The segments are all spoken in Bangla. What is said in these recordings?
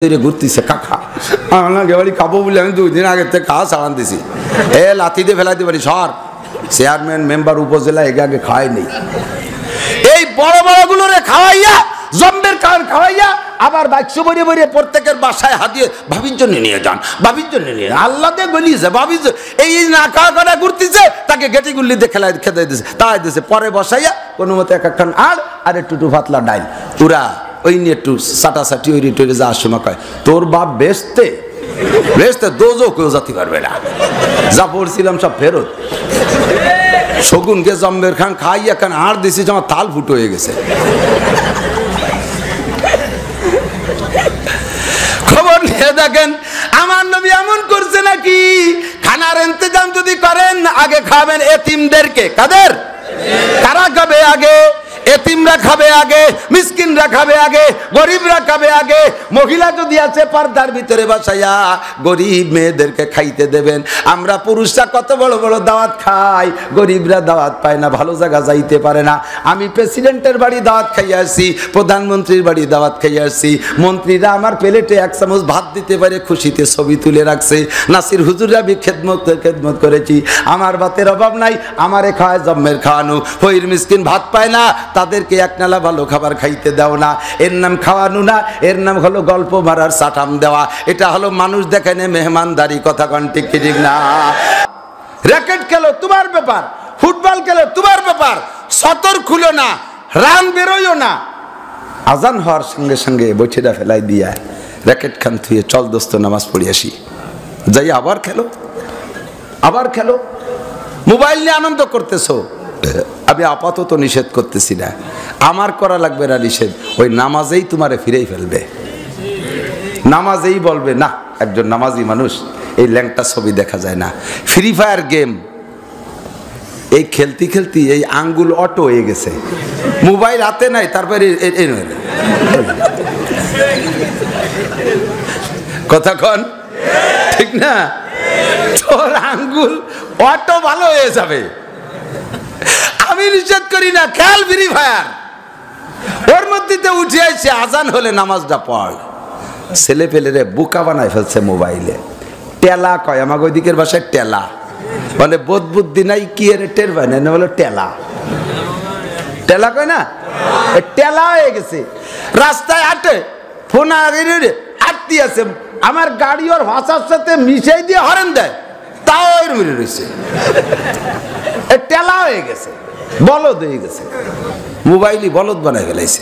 ঘুরতেছে কাকা আমার বাড়ি খাবো বলে আমি 2 দিন আগে থেকে খাওয়া চালান দিছি লাথি দিয়ে ফেলাইতে পারি সর চেয়ারম্যান মেম্বার উপজেলা এগে আগে খাওয়াই নেই এই বড় বড় গুলোরে খাওয়াইয়া জম্বের কান খাওয়াইয়া আবার 200 বড়ে বড়ে প্রত্যেকের বাসায় হাতিয়ে ভাবির জন্য নিয়ে যান ভাবির জন্য নিয়ে আল্লাহ দিয়ে গলিয়েছে ভাবির এই না খাওয়া করা ঘুরতেছে তাকে গেটি গুল্লি দিয়ে খেলায় খেতে দিয়েছে তাই দিয়েছে পরে বসাইয়া কোনো মতো এক একখান আর একটু পাতলা ডাইল পুরা ওই নিয়ে একটু সাটাসাটি ওই রিটোরে যাওয়ার সময় কয় তোর বাপ বেচতে দোজও কেউ জাতি পারবে না যা পড়ছিলাম সব ফেরত শগুনকে জম্বের খান খাইয়া খান আর দিছি আমার তাল ফুটো হয়ে গেছে খবর নিয়ে দেখেন আমার নবী এমন করছে নাকি খানার ইন্তজাম যদি করেন আগে খাবেন এতিমদেরকে কাদের কারা খাবে আগে এতিমরা খাবে আগে মিসকিনরা খাবে আগে গরিবরা খাবে আগে মহিলা যদি আছে পর্দার ভিতরে বসাইয়া গরিব মেয়েদেরকে খাইতে দেবেন আমরা পুরুষরা কত বড় বড় দাওয়াত খাই গরিবরা দাওয়াত পায় না ভালো জায়গা যাইতে পারে না আমি প্রেসিডেন্টের বাড়ি দাওয়াত খাইয়ে আসছি প্রধানমন্ত্রীর বাড়ি দাওয়াত খাইয়ে আসছি মন্ত্রীরা আমার প্লেটে 1 চামচ ভাত দিতে পারে খুশিতে ছবি তুলে রাখছে নাসির হুজুর আমি খেদমত করেছি আমার ভাতের অভাব নাই আমারে খাওয়ায় জম্মের খাওয়ানো ফকির মিসকিন ভাত পায় না তাদেরকে এক নালা ভালো খাবার খাইতে দাও না এর নাম খাওয়ানো না এর নাম হলো গল্প মারার সাটাম দেওয়া এটা হলো মানুষ দেখেনে মেহমানদারি কথা কোন ঠিক ঠিক না র‍্যাকেট খেলো তোমার ব্যাপার ফুটবল খেলো তোমার ব্যাপার সতর খুলো না রান বেরোয়ও না আজান হওয়ার সঙ্গে সঙ্গে বৈঠেটা ফেলাই দিয়া র‍্যাকেট খান থুয়ে চল দোস্ত নামাজ পড়ি আসি যাই আবার খেলো মোবাইল নিয়ে আনন্দ করতেছো আমি আপাতত নিষেধ করতেছি না আমার করা লাগবে না নিষেধ ওই নামাজেই তোমারে ফিরেই ফেলবে নামাজেই বলবে না একজন নামাজি মানুষ এই ল্যাংটা ছবি দেখা যায় না ফ্রি ফায়ার গেম এই খেলতে খেলতে এই আঙ্গুল অটো হয়ে গেছে মোবাইল হাতে নাই তারপরে কথা কন ঠিক না তোর আঙ্গুল অটো ভালো হয়ে যাবে আমি নিষেধ করি না খেল ফ্রি ফায়ার ওর মধ্যে উঠে আসছে আজান হলে নামাজটা পড় ছেলে পেলেরে বোকা বানায় ফেলছে মোবাইলে টেলা কয় আমাকে ওই দিকের ভাষায় টেলা মানে বোধ বুদ্ধি নাই কি এর টের পায় না বলো টেলা কয় না টেলা হয়ে গেছে রাস্তায় হাঁটে ফোন আটতি আছে আমার গাড়ি ওর ভাষার সাথে মিশাই দিয়ে হরেন দেয় তাও এর মিলে রয়েছে টেলা হয়ে গেছে বলদ হয়ে গেছে মোবাইলই বলদ বানাই ফেলাইছে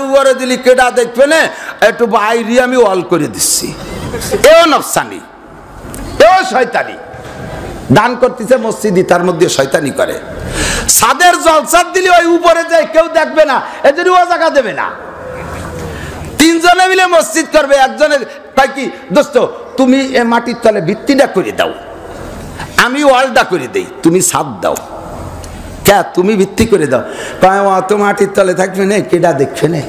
উপরে দিলি কেডা দেখবে না একটু বাইরে আমি ওয়াল করে দিচ্ছি এও নফসানি এও শয়তানি দান করতেছে মসজিদই তার মধ্যে শয়তানি করে সাদের জলসাদ দিলে ওই উপরে যায় কেউ দেখবে না এদের ও জায়গা দেবে না 3 জনে মিলে মসজিদ করবে একজনের তাই কি দোস্ত তুমি এ মাটির তলে ভিত্তিটা করে দাও আমি ওয়ালটা করে দেই তুমি ছাদ দাও কে তুমি ভিত্তি করে দাও অত মাটির তলে থাকবে না কেডা দেখবে না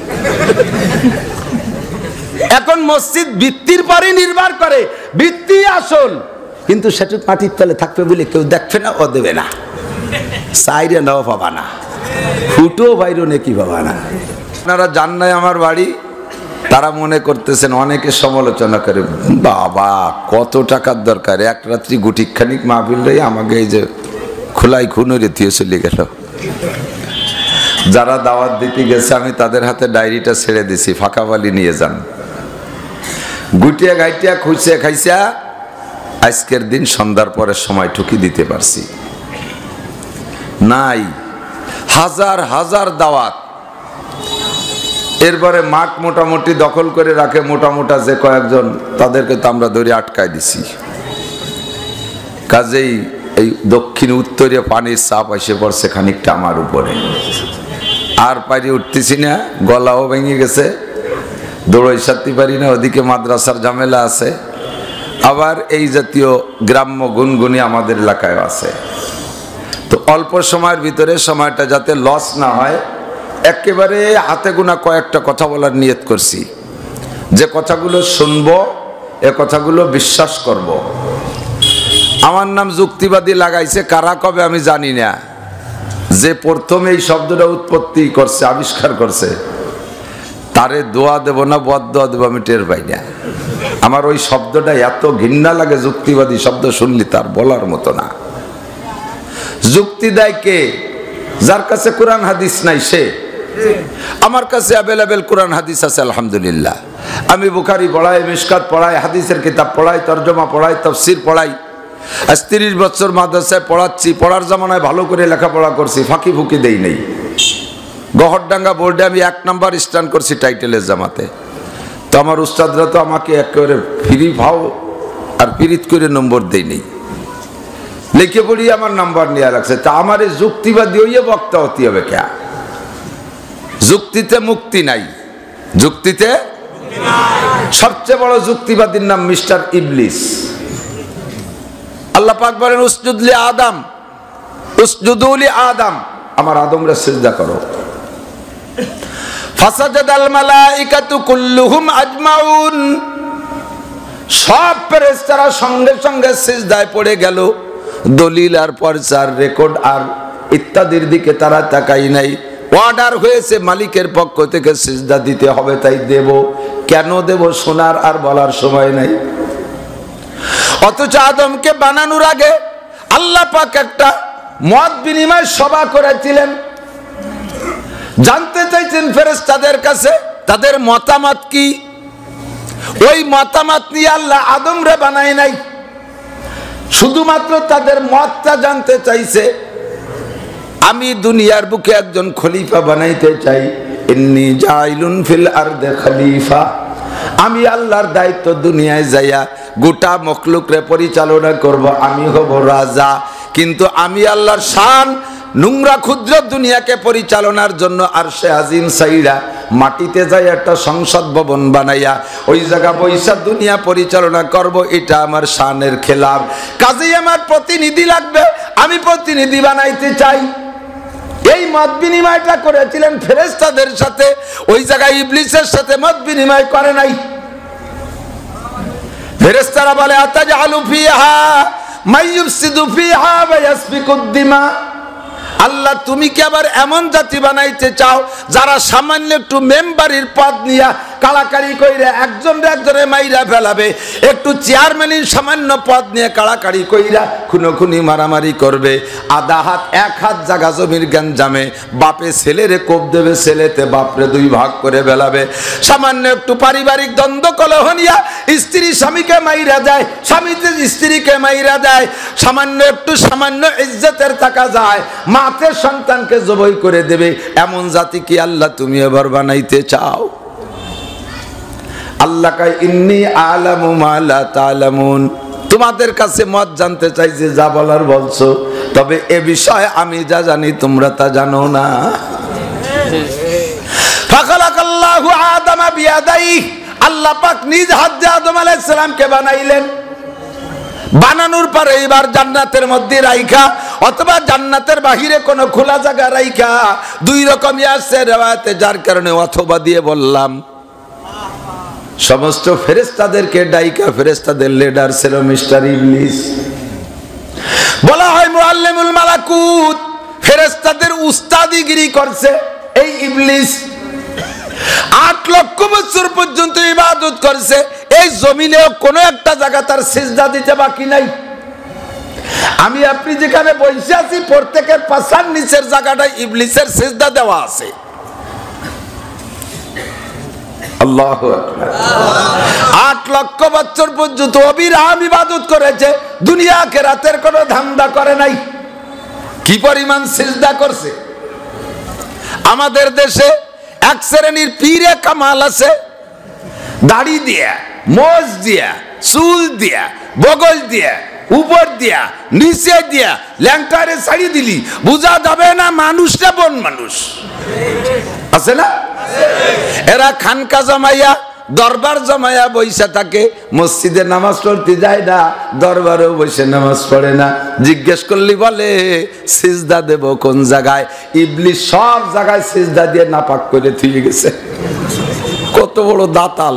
এখন মসজিদ ভিত্তির পরে নির্ভর করে ভিত্তি আসল কিন্তু সেটুক মাটির তলে থাকবে বলে কেউ দেখবে না ও দেবে না সাইরে নাও পাবা না ফুটো বাইরো নাকি পাবা না আপনারা জান নাই আমার বাড়ি তারা মনে করতেছেন অনেকে সমালোচনা করে বাবা কত টাকার দরকার এক রাত্রি গুটিখানিক মাহফিল রে আমাকে এই যে খোলাই খুনুরে দিয়ে চলে গেল যারা দাওয়াত দিতে গেছে আমি তাদের হাতে ডায়েরিটা ছেড়ে দিছি ফাঁকা বালি নিয়ে যান গুটিয়া গাইটিয়া খুঁজছে খাইছা আজকের দিন সন্ধ্যার পরে সময় ঠুকি দিতে পারছি নাই হাজার হাজার দাওয়াত এরপরে মাঠ মোটামুটি দখল করে রাখে মোটা যে কয়েকজন তাদেরকে তো আমরা ধরে আটকায় দিছি কাজেই এই দক্ষিণ উত্তরে পানির চাপ এসে পড়ছে খানিকটা আমার উপরে আর পারি উঠতেছি না গলাও ভেঙে গেছে দৌড়ই সারতে পারি না ওদিকে মাদ্রাসার ঝামেলা আছে আবার এই জাতীয় গ্রাম্য গুনগুনি আমাদের এলাকায় আছে তো অল্প সময়ের ভিতরে সময়টা যাতে লস না হয় একেবারে হাতে গোনা কয়েকটা কথা বলার নিয়ত করছি যে কথাগুলো শুনবো এ কথাগুলো বিশ্বাস করব। আমার নাম যুক্তিবাদী লাগাইছে কারা কবে আমি জানি না যে প্রথমে এই শব্দটা উৎপত্তি করছে আবিষ্কার করছে তারে দোয়া দেব না বদদোয়া দেব আমি টের পাই না। আমার ওই শব্দটা এত ঘৃণা লাগে, যুক্তিবাদী শব্দ শুনলি তার বলার মতো না। যুক্তি দেয় কে? যার কাছে কোরআন হাদিস নাই সে। আমার কাছে অ্যাভেলেবেল কোরআন হাদিস আছে আলহামদুলিল্লাহ। আমি বুখারী পড়াই, মিশকাত পড়াই, হাদিসের কিতাব পড়াই, তরজমা পড়াই, তাফসীর পড়াই। আজ 30 বছর মাদ্রাসায় পড়াচ্ছি। পড়ার জামানায় ভালো করে লেখাপড়া করছি, ফাঁকি ফুঁকি দেই নেই। গহরডাঙ্গা বোর্ডে আমি 1 নাম্বার স্ট্যান্ড করছি টাইটেলের জামাতে। তো আমার উস্তাদরা তো আমাকে একেবারে ফ্রি ভাও আর পিরিত করে নম্বর দেই নেই, লিখে পড়ি আমার নাম্বার নিয়ে রাখছে। তা আমার এই যুক্তিবাদী হইয়ে বক্তা হতে হবে কে? যুক্তিতে মুক্তি নাই, যুক্তিতে সবচেয়ে বড় যুক্তিবাদীর নাম মিস্টার ইবলিস। আল্লাহ পাক বলেন উসজুদলি আদম, উসজুদুলি আদম, আমার আদমরে সিজদা করো। ফাসাজাদাল মালাইকাতু কুল্লুহুম আজমাউন, সব ফেরেশতারা সঙ্গে সঙ্গে সিজদায় পড়ে গেল। দলিল আর পর্চার রেকর্ড আর ইত্যাদির দিকে তারা তাকাই নাই। অর্ডার হয়েছে মালিকের পক্ষ থেকে সিজদা দিতে হবে, তাই দেব। কেন দেব শোনার আর বলার সময় নাই। অথচ আদমকে বানানোর আগে আল্লাহ পাক একটা মত বিনিময় সভা করেছিলেন। জানতে চাইছেন ফেরেশতাদের কাছে তাদের মতামত কি। ওই মতামত নিয়ে আল্লাহ আদমরে বানায় নাই, শুধুমাত্র তাদের মতটা জানতে চাইছে। আমি দুনিয়ার বুকে একজন খলিফা বানাইতে চাই, ইন্নী জাইলুন ফিল আরদে খলিফা। আমি আল্লাহর দায়িত্ব দুনিয়ায় যাইয়া গোটা মখলুকরে পরিচালনা করব, আমি হব রাজা। কিন্তু আমি আল্লাহর শান নোংরা ক্ষুদ্র দুনিয়াকে পরিচালনার জন্য আরশে আজিম সাইরা মাটিতে যাই একটা সংসদ ভবন বানাইয়া ওই জায়গা বৈশা দুনিয়া পরিচালনা করব, এটা আমার শানের খেলাফ। কাজেই আমার প্রতিনিধি লাগবে, আমি প্রতিনিধি বানাইতে চাই। এই মত বিনিময়টা করেছিলেন ফেরেশতাদের সাথে, ওই জায়গায় ইবলিসের সাথে মত বিনিময় করে নাই। ফেরেশতারা বলে আতাজআলু ফিহা মাইয়ুফসিদু ফিহা ওয়া ইয়াসফিকুদ দিমা। আল্লাহ তুমি কি আবার এমন জাতি বানাইতে চাও যারা সামান্য একটু মেম্বারির পদ নিয়ে কাড়াকাড়ি কইরা একজনে মাইরা ফেলাবে, একটু চেয়ারম্যানের সামান্য পদ নিয়ে কাড়াকাড়ি কইরা খুনোখুনি মারামারি করবে, আধা হাত 1 হাত জায়গা জমির গঞ্জামে বাপে ছেলেরে কোপ দেবে, ছেলেতে বাপরে 2 ভাগ করে ফেলাবে, সামান্য একটু পারিবারিক দ্বন্দ্ব কলহ নিয়ে স্ত্রী স্বামীকে মাইরা দেয়, স্বামীতে স্ত্রীকে মাইরা দেয়, সামান্য ইজ্জতের টাকা যায়, মাতে সন্তানকে জবাই করে দেবে, এমন জাতি কি আল্লাহ তুমি এবার বানাইতে চাও? আল্লাহ কয় ইন্নী আলামু মা লা তা'লামুন, তোমাদের কাছে মত জানতে চাইছে, যা বলার বলছো, তবে এ বিষয়ে আমি যা জানি তোমরা তা জানো না। ফাখালাকাল্লাহু আদামা বিয়াদাইহি, আল্লাহ পাক নিজ হাতে আদম আলাইহিস সালামকে বানাইলেন। বানানোর পরে এবার জান্নাতের মধ্যে রাইখা অথবা জান্নাতের বাহিরে কোনো খোলা জায়গা রাইখা, 2 রকমই আছে রিওয়ায়াতে, যার কারণে অথবা দিয়ে বললাম। সমস্ত ফেরেশতাদেরকে ডাইকা, ফেরেশতাদের লিডার ছিল মিস্টার ইবলিস। বলা হয় মুআল্লিমুল মালাকুত, ফেরেশতাদের উস্তাদিগিরি করছে এই ইবলিস। 8 লক্ষ বছর পর্যন্ত ইবাদত করছে। এই জমিনে কোনো একটা জায়গা তার সিজদা দিতে বাকি নাই। আমি আপনি যেখানে বসে আছি প্রত্যেকের পাছার নিচের জায়গাটায় ইবলিসের সিজদা দেওয়া আছে। আল্লাহু আকবার। 8 লক্ষ বছর পর্যন্ত অবিরাম ইবাদত করেছে, দুনিয়া আখিরাতের কোনো ধান্দা করে নাই। কি পরিমাণ সিজদা করছে! আমাদের দেশে এক শ্রেণীর পীরে কামাল আছে, দাড়ি দিয়া, মোজ দিয়া, চুল দিয়া, বগল দিয়া, উপর দিয়া, নিচে দিয়া, ল্যাংটারে ছাড়ি দিলি বুঝা যাবে না মানুষটা বন মানুষ আছে না? এরা খানকা জমাইয়া, দরবার জমাইয়া বৈশা থাকে, মসজিদে নামাজ পড়তে যায় না, দরবারেও বসে নামাজ পড়ে না। জিজ্ঞেস করলি বলে সিজদা দেব কোন জায়গায়? ইবলিস সব জায়গায় সিজদা দিয়ে নাপাক করে থুয়ে গেছে। কত বড় দাতাল!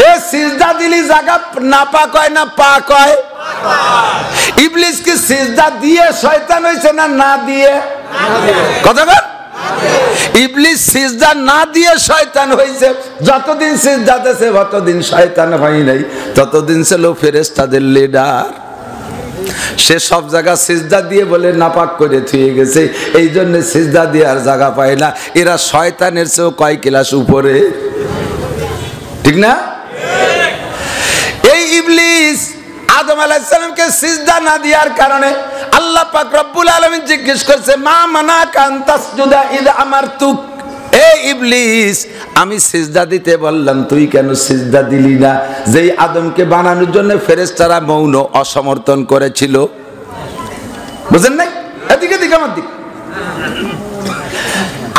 এ সিজদা দিলি জায়গা নাপাক হয় না পাক হয়? ইবলিস কি সিজদা দিয়ে শয়তান হইছে না না দিয়ে? কথা বল। ইবলিস সিজদা না দিয়ে শয়তান হয়েছে, যতদিন সিজদা দিয়েছে ততদিন শয়তান হয় নাই, ততদিন ছিল ফেরেশতাদের লিডার। সে সব জায়গা সিজদা দিয়ে বলে নাপাক করে থুয়ে গেছে, এই জন্য সিজদা দিয়ে আর জায়গা পায় না। এরা শয়তানের চেয়েও কয় ক্লাস উপরে, ঠিক না? এই ইবলিস আদম আলাইহিস সালামকে সিজদা না দেওয়ার কারণে আল্লাহ পাক রব্বুল আলামিন জিজ্ঞেস করছে, মা মানাকা আন তাসজুদা ইয আমারতুক, এই ইবলিস আমি সিজদা দিতে বললাম তুই কেন সিজদা দিলি না? যেই আদমকে বানানোর জন্য ফেরেশতারা মৌন অসমর্থন করেছিল। বুঝেন নাই? এদিকে দিকে আমার দিক।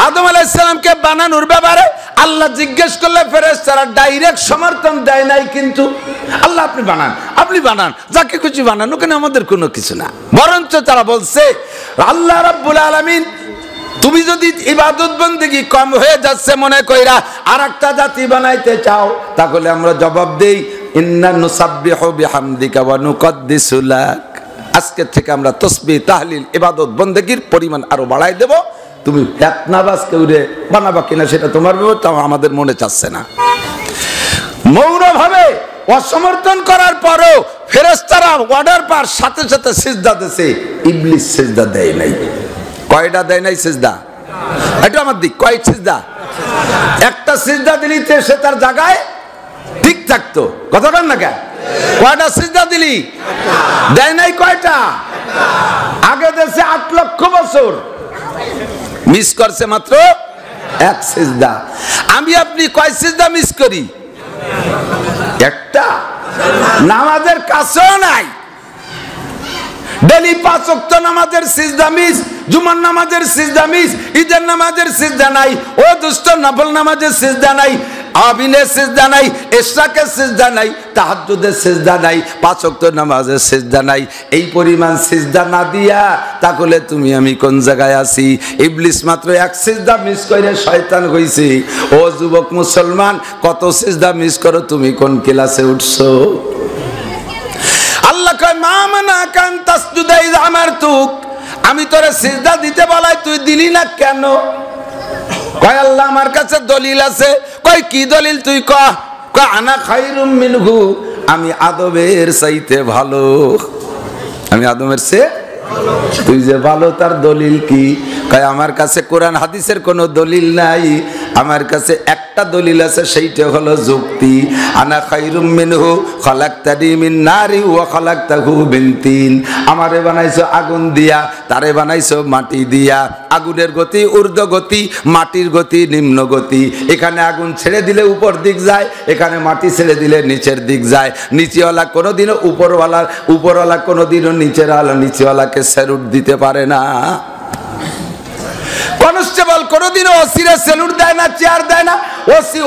আদম আলাইহিস সালামকে বানানোর ব্যাপারে আল্লাহ জিজ্ঞেস করলে ফেরেশতারা ডাইরেক্ট সমর্থন দেয় নাই, কিন্তু আল্লাহ আপনি বানান, আপনি বানান, যাকে খুশি বানান, ওখানে আমাদের কোনো কিছু না। বরঞ্চ তারা বলছে আল্লাহ রাব্বুল আলামিন তুমি যদি ইবাদত বন্দেগী কম হয়ে যাচ্ছে মনে কইরা আরেকটা জাতি বানাইতে চাও, তাহলে আমরা জবাব দেই ইন্না নুসাব্বিহু বিহামদিকা ওয়া নুকদ্দিসু লাক, আজকে থেকে আমরা তাসবিহ তাহলিল ইবাদত বন্দেগীর পরিমাণ আরো বাড়াই দেব। তুমি ফেতনাবাজ কেউরে বানাবা কিনা সেটা তোমার ব্যাপার, তাও আমাদের মনে চাচ্ছে না। মৌনভাবে অসমর্থন করার পরও ফেরেশতারা অর্ডার পার সাথে সাথে সিজদা দিয়েছে, ইবলিস সিজদা দেয় নাই। কয়টা দেয় নাই সিজদা? এটা আমার দিক, কয় সিজদা? একটা সিজদা দিলি সে তার জায়গায় ঠিক থাকতো, কথা বল না কেন? কয়টা সিজদা দিলি? দেয় নাই কয়টা? আগে দেশে 8 লক্ষ বছর, মিস করছে মাত্র এক সিজদা। আমি আপনি কয় সিজদা মিস করি? একটা। নামাজের কাছেও নাই, ডেলি 5 ওয়াক্ত নামাজের সিজদা মিস, জুমার নামাজের সিজদা মিস, ঈদের নামাজের সিজদা নাই, ও দুষ্ট নফল নামাজের সিজদা নাই, আবিনের সিজদা নাই, ইশরাকের সিজদা নাই, তাহাজ্জুদের সিজদা নাই, 5 ওয়াক্ত নামাজের সিজদা নাই। এই পরিমাণ সিজদা না দিয়া তাহলে তুমি আমি কোন জায়গায় আছি? ইবলিস মাত্র এক সিজদা মিস করে শয়তান হইছে। ও যুবক মুসলমান, কত সিজদা মিস করো, তুমি কোন ক্লাসে উঠছো? আল্লাহ কয় মা মানাকা আন তাসজুদা ইয আমারতুক, আমি তোরে সিজদা দিতে বলাই তুই দিলি না কেন? কয় আল্লাহ আমার কাছে দলিল আছে। কয় কি দলিল তুই কয়? কয় আনা খায়রুম মিনহু, আমি আদমের চাইতে ভালো, আমি আদমের চেয়ে তুই যে ভালো, তার দলিল কি? কয় আমার কাছে কোরআন হাদিসের কোনো দলিল নাই, আমার কাছে একটা দলিল আছে, সেইটা হলো যুক্তি। আনা খায়রুম মিনহু খালাকতানি মিন নারি ওয়া খালাকতাহু মিন তিন, আমারে বানাইছো আগুন দিয়া, তারে বানাইছো মাটি দিয়া। আগুনের গতি ঊর্ধ্ব গতি, মাটির গতি নিম্ন গতি। এখানে আগুন ছেড়ে দিলে উপর দিক যায়, এখানে মাটি ছেড়ে দিলে নিচের দিক যায়। নিচেওয়ালা কোনোদিনও উপরওয়ালা কোনোদিনও নিচেওয়ালাকে স্যালুট দিতে পারে না। কনস্টেবল কোনোদিনও ওসিরে স্যালুট দেয় না, চেয়ার দেয় না।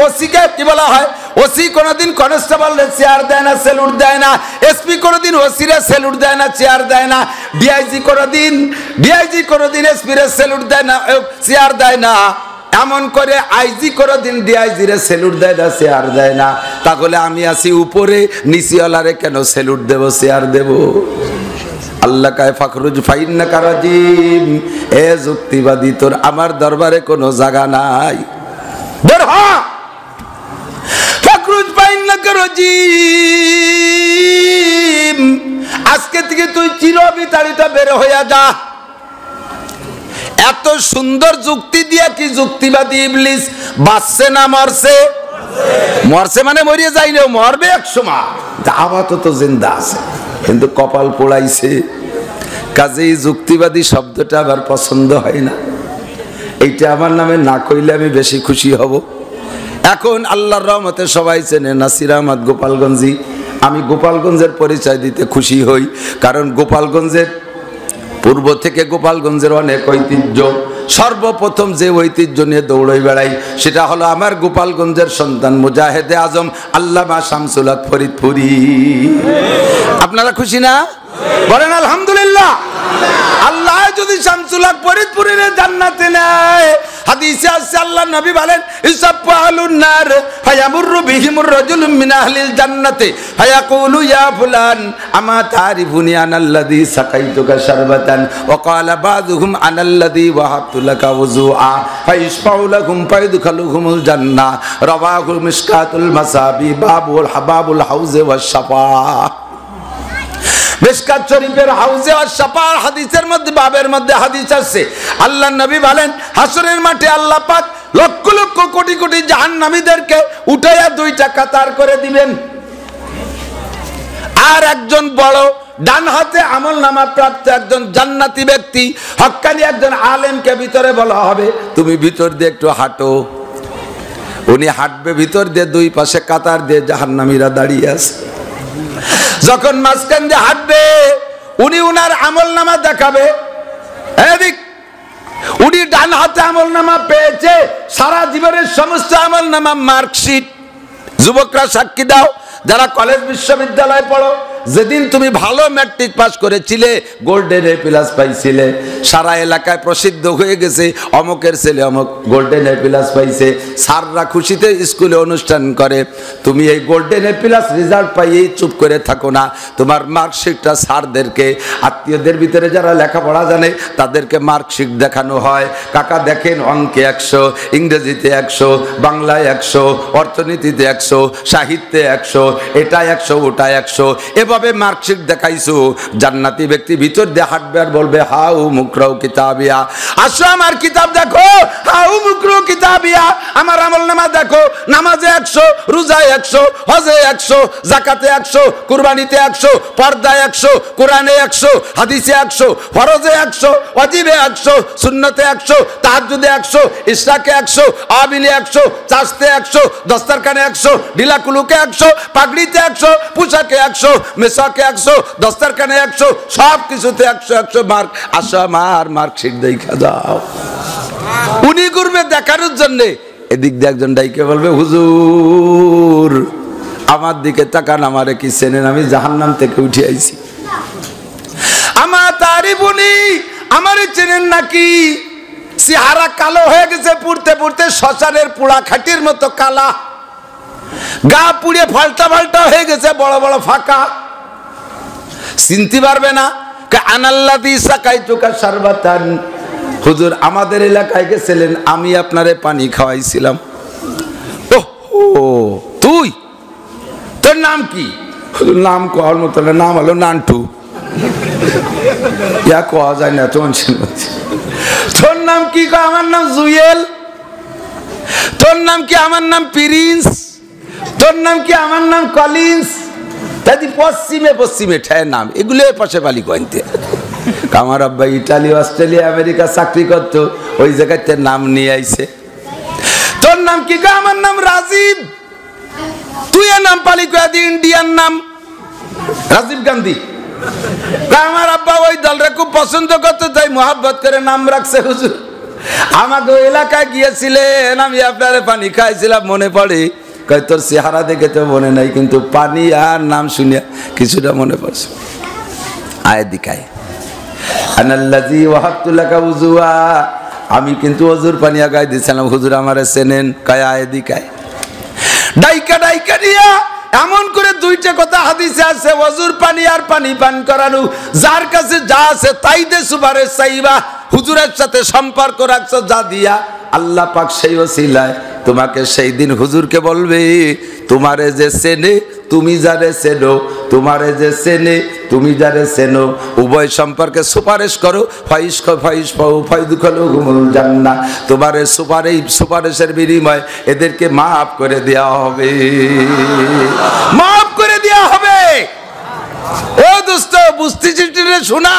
ওসিকে কি বলা হয়? ওসি কোনোদিন কনস্টেবলরে চেয়ার দেয় না, স্যালুট দেয় না। এসপি কোনোদিন ওসিরে স্যালুট দেয় না, চেয়ার দেয় না। ডিআইজি কোনোদিন এসপিরে স্যালুট দেয় না, চেয়ার দেয় না। এমন করে আইজি কোনোদিন ডিআইজিরে স্যালুট দেয় না, চেয়ার দেয় না। তাহলে আমি আছি উপরে, নিচেওয়ালারে কেন স্যালুট দেব, চেয়ার দেব? আল্লাহ কায় ফাখরুজ ফাইন্নাকা রাজিম, এ যুক্তিবাদী তোর আমার দরবারে কোনো জায়গা নাই, বের হ। ফাখরুজ ফাইন্নাকা রাজিম, আজকে থেকে তুই চিরবিতাড়িত বের হইয়া যা। এত সুন্দর যুক্তি দিয়া কি যুক্তিবাদী ইবলিস বাঁচছে না মরছে? মরছে মানে মরিয়ে যাইলেও মরবে এক সময়, আপাতত জিন্দা আছে, কিন্তু কপাল পোড়াইছে। কাজেই যুক্তিবাদী শব্দটা আবার পছন্দ হয় না। এইটা আমার নামে না কইলে আমি বেশি খুশি হব। এখন আল্লাহর রহমতে সবাই চেনে নাসির আহমদ গোপালগঞ্জি। আমি গোপালগঞ্জের পরিচয় দিতে খুশি হই, কারণ গোপালগঞ্জের পূর্ব থেকে গোপালগঞ্জের অনেক ঐতিহ্য। সর্বপ্রথম যে ঐতিহ্য নিয়ে দৌড়ই বেড়াই সেটা হলো আমার গোপালগঞ্জের সন্তান মুজাহিদে আজম আল্লামা শামসুল হক ফরিদপুরি। আপনারা খুশি না? বলেন আলহামদুলিল্লাহ। আল্লাহ যদি শামসুল হক ফরিদপুরির জান্নাতে নেয়, হাদিসে আছে আল্লাহর নবী বলেন ইসাফালুন নার ফায়ামুরু ইয়াতিহিমুর রাজুলুম মিন আহলিল জান্নাতি ফায়াকুলু ইয়া ফুলান আমা তারিফুনি আনাল্লাযী সাকাইতুকা শারবাতান ওয়া ক্বালা বাযুহুম আনাল্লাযী ওয়াহাবতু লাকা ওযুআ ফাইশফাউ লাহুম ফায়দখুলুহুমুল জান্নাহ রাওয়াহু মিশকাতুল মাসাবি বাবুল হাউজে ওয়াস শাফা। মিশকাত শরীফের হাউজে ওয়াস শাফার হাদিসের মধ্যে বাবের মধ্যে হাদিস আছে, আল্লাহর নবী বলেন হাসরের মাঠে আল্লাহ পাক লক্ষ লক্ষ কোটি কোটি জাহান্নামীদেরকে উঠাইয়া দুইটা কাতার করে দিবেন। আর একজন বড় ডান হাতে আমলনামা প্রাপ্ত একজন জান্নাতি ব্যক্তি হক্কানি একজন আলেমকে ভিতরে বলা হবে তুমি ভিতর দিয়ে একটু হাঁটো। উনি হাঁটবে ভিতর দিয়ে, দুই পাশে কাতার দিয়ে জাহান্নামীরা দাঁড়িয়ে আছে। যখন মাঝখান দিয়ে হাঁটবে উনি উনার আমলনামা দেখাবে, এদিক উনি ডান হাতে আমলনামা পেয়েছে, সারা জীবনের সমস্ত আমলনামা মার্কশিট। যুবকরা সাক্ষী দাও, যারা কলেজ বিশ্ববিদ্যালয়ে পড়ো, যেদিন তুমি ভালো ম্যাট্রিক পাস করেছিলে গোল্ডেন এ প্লাস পাইছিলে, সারা এলাকায় প্রসিদ্ধ হয়ে গেছে অমকের ছেলে অমক গোল্ডেন এ প্লাস পাইছে, স্যাররা খুশিতে স্কুলে অনুষ্ঠান করে। তুমি এই গোল্ডেন এ প্লাস রেজাল্ট পাইয়েই চুপ করে থাকো না, তোমার মার্কশিটটা স্যারদেরকে, আত্মীয়দের ভিতরে যারা লেখাপড়া জানে তাদেরকে মার্কশিট দেখানো হয়। কাকা দেখেন অঙ্কে 100, ইংরেজিতে 100, বাংলায় 100, অর্থনীতিতে 100, সাহিত্যে 100, এটা 100 ওটা 100, এভাবে মার্কশিট দেখাইছো। জান্নাতি ব্যক্তি ভিতর দিয়ে হাঁটবে আর বলবে হাউ মুকরাউ কিতাবিয়া, আসো আমার কিতাব দেখো, হাউ মুকরাউ কিতাবিয়া, আমার আমলনামা দেখো। নামাজে 100, রোজায় 100, হজে 100, যাকাতে 100, কুরবানিতে 100, পর্দায় 100, কোরআনে 100, হাদিসে 100, ফরজে 100, ওয়াজিবে 100, সুন্নতে 100, তাহাজ্জুদে 100, ইশরাকে 100, আবিলে 100, চাষতে 100, দস্তরখানে 100, ঢিলাকুলুকে 100, পাগড়িতে 100, পোশাকে 100, মেসাকে 100, দস্তরখানে 100, সব কিছুতে 100 মার্ক। আসো আমার মার্কশিট দেখা যাও। উনি করবে দেখানোর জন্য, এদিক দিয়ে একজন ডাইকে বলবে হুজুর আমার দিকে তাকান, আমারে কি চেনেন? আমি জাহান্নাম থেকে উঠে আইছি। আমার তারিফুনি, আমারে চেনেন নাকি? চেহারা কালো হয়ে গেছে, পুড়তে পুড়তে শ্মশানের পোড়া খাটির মতো কালা, গা পুড়ে ফাল্টা ফাল্টা হয়ে গেছে, বড় বড় ফাঁকা, চিনতে পারবে না। আনাল্লাযী সাকাইতুকা শারবাতান, হুজুর আমাদের এলাকায় গেছিলেন, আমি আপনারে পানি খাওয়াইছিলাম। ও তুই, তোর নাম কি? হুজুর নাম কোয়ার মতো না, নাম হলো নান্টু। ইয়া কোয়া যায় না তো। তোর নাম কি? আমার নাম জুয়েল। তোর নাম কি? আমার নাম প্রিন্স। তোর নাম কি? আমার নাম কলিন্স। তাই পশ্চিমে পশ্চিমে ঠায় নাম, এগুলো পাশে পালি কইতে। আমার আব্বা ইটালি, অস্ট্রেলিয়া, আমেরিকা চাকরি করতো, ওই জায়গাতে নাম নিয়ে আইছে। তোর নাম কি? আমার নাম রাজীব। তুই এ নাম পালি কয়ে ইন্ডিয়ান নাম রাজীব গান্ধী। আমার আব্বা ওই দলরে খুব পছন্দ করতো, তাই মোহাব্বত করে নাম রাখছে হুজুর। আমাকে এলাকায় গিয়েছিলেন, আমি আপনারে পানি খাইছিলাম, মনে পড়ে? কয় তোর চেহারা দেখে তো মনে নাই, কিন্তু পানি আর নাম শুনিয়া কিছুটা মনে পড়ছে। আয় দিকায় আনাল্লাযী ওয়াহাবতু লাকা ওযুআ, আমি কিন্তু ওযুর পানি আগায় দিছিলাম, হুজুর আমারে চেনেন? কয় আয় দিকায়। ডাইকা ডাইকা দিয়া এমন করে দুইটা কথা হাদিসে আছে, ওযুর পানি আর পানি পান করানো। যার কাছে যা আছে তাই দে সুপারিশ চাইবা, হুজুরের সাথে সম্পর্ক রাখছো যা দিয়া, আল্লাহ পাক সেই ওসিলায় তোমাকে সেই দিন হুজুরকে বলবে তোমারে যে চেনে তুমি যারে চেনো, তোমারে যে চেনে তুমি যারে চেনো, উভয় সম্পর্কে সুপারিশ করো। জান্নাহ, তোমারে সুপারিশের বিনিময়ে এদেরকে মাফ করে দেওয়া হবে, মাফ করে দেওয়া হবে। ও দোস্ত, বুঝতেছিস রে? শোনা,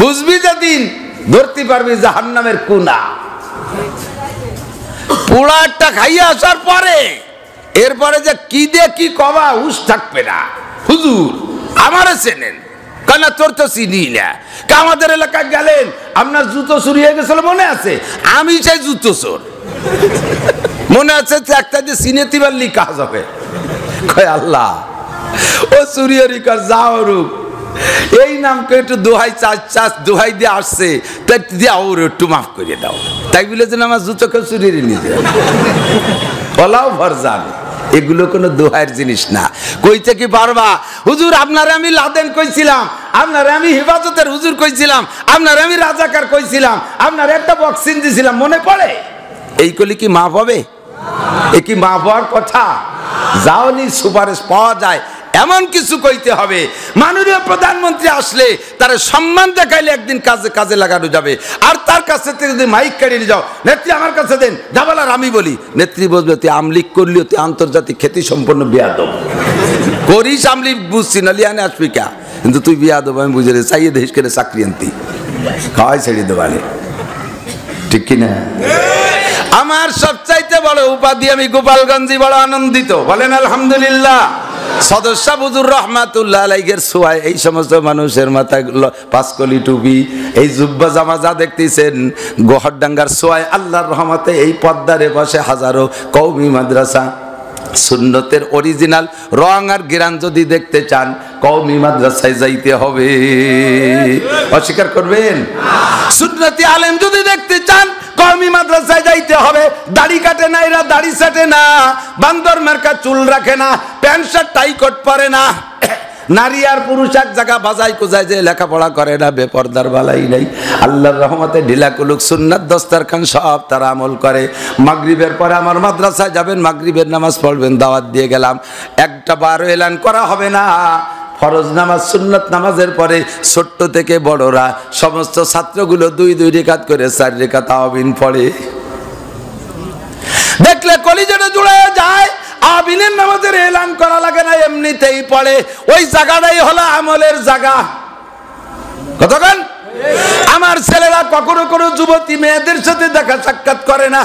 বুঝবি যেদিন ধরতে পারবি জাহান্নামের কোনা। পোড়াটা খাইয়া আসার পরে এরপরে যে কি দিয়ে কি কবা হুশ থাকবে না। হুজুর আমারে চেনেন? কেন তোর তো চিনি না। আমাদের এলাকায় গেলেন, আপনার জুতো চুরি হয়ে গেছিল মনে আছে? আমি সেই জুতো চোর, মনে আছে? একটা যে চিনেতে পারলি কাজ হবে। কয় আল্লাহ, ও চুরি হরিকার যাও রূপ, এই নামকে একটু দোহাই চাষ দোহাই দিয়ে আসছে, তাই দিয়ে ওর একটু মাফ করে দাও। তাই বলে যেন আমার জুতো কেউ চুরি নিয়ে যায়, বলাও ভরজান। এগুলো কোনো দোহাইয়ের জিনিস না। কইতে কি পারবা হুজুর আপনারে আমি লাদেন কইছিলাম, আপনারে আমি হেফাজতের হুজুর কইছিলাম, আপনারে আমি রাজাকার কইছিলাম, আপনারে একটা বক্সিং দিছিলাম, মনে পড়ে? এই কলি কি মাফ হবে? এ কি মাফ হওয়ার কথা? যাওনি সুপারিশ পাওয়া যায় এমন কিছু কইতে হবে। মাননীয় প্রধানমন্ত্রী আসলে তার সম্মান দেখাইলে একদিন কাজে কাজে লাগানো যাবে। আর তার কাছে থেকে যদি মাইক কাড়িয়ে যাও, নেত্রী আমার কাছে দেন, যাবালার আমি বলি, নেত্রী বলবে তুই আমলিগ করলিও তুই আন্তর্জাতিক খ্যাতি সম্পন্ন বিয়াদব করিস, আমলিগ বুঝছি না লিয়ানে আসবি কা, কিন্তু তুই বিয়াদব আমি বুঝে রে, চাইয়ে দেশ করে চাকরি আনতি খাওয়াই ছেড়ে দেবালে, ঠিক কিনা? আমার সবচাইতে বড় উপাধি, আমি গোপালগঞ্জে বড় আনন্দিত, বলেন আলহামদুলিল্লাহ। সদস্য হুজুর রহমাতুল্লাহ আলাইহির ছোঁয়ায় এই সমস্ত মানুষের মাথায় পাঁচকলি টুপি, এই জুব্বা জামা যা দেখতেছেন, গোহরডাঙ্গার ছোঁয়ায় আল্লাহর রহমতে এই পদ্মারে পাশে হাজারো কওমি মাদ্রাসা। সুন্নতের অরিজিনাল রং আর গিরান যদি দেখতে চান, কওমি মাদ্রাসায় যাইতে হবে। অস্বীকার করবেন? সুন্নতি আলেম যদি দেখতে চান, কওমি মাদ্রাসায় যাইতে হবে। দাড়ি কাটে না এরা, দাড়ি ছাটে না, বান্দর মার্কা চুল রাখে না, প্যান্ট শার্ট টাই কোট পরে না, নারী আর পুরুষ এক জায়গা বাজাই কোজায় যে লেখাপড়া করে না, বেপরদার বালাই নাই। আল্লাহর রহমতে ঢিলা কুলুক সুন্নাত দস্তরখান সব তারা আমল করে। মাগরিবের পরে আমার মাদ্রাসায় যাবেন, মাগরিবের নামাজ পড়বেন, দাওয়াত দিয়ে গেলাম। একটা বারও এলান করা হবে না। ফরজ নামাজ সুন্নাত নামাজের পরে ছোট্ট থেকে বড়রা সমস্ত ছাত্রগুলো 2-2 রেকাত করে 4 রেকাত আমিন পড়ে। দেখলে কলিজাটা জুড়ে যায়। আমিনের নামাজের এলান করা লাগে না, এমনিতেই পড়ে। ওই জায়গাটাই হলো আমলের জায়গা। কতক্ষণ আমার ছেলেরা কখনো কোনো যুবতী মেয়েদের সাথে দেখা সাক্ষাৎ করে না,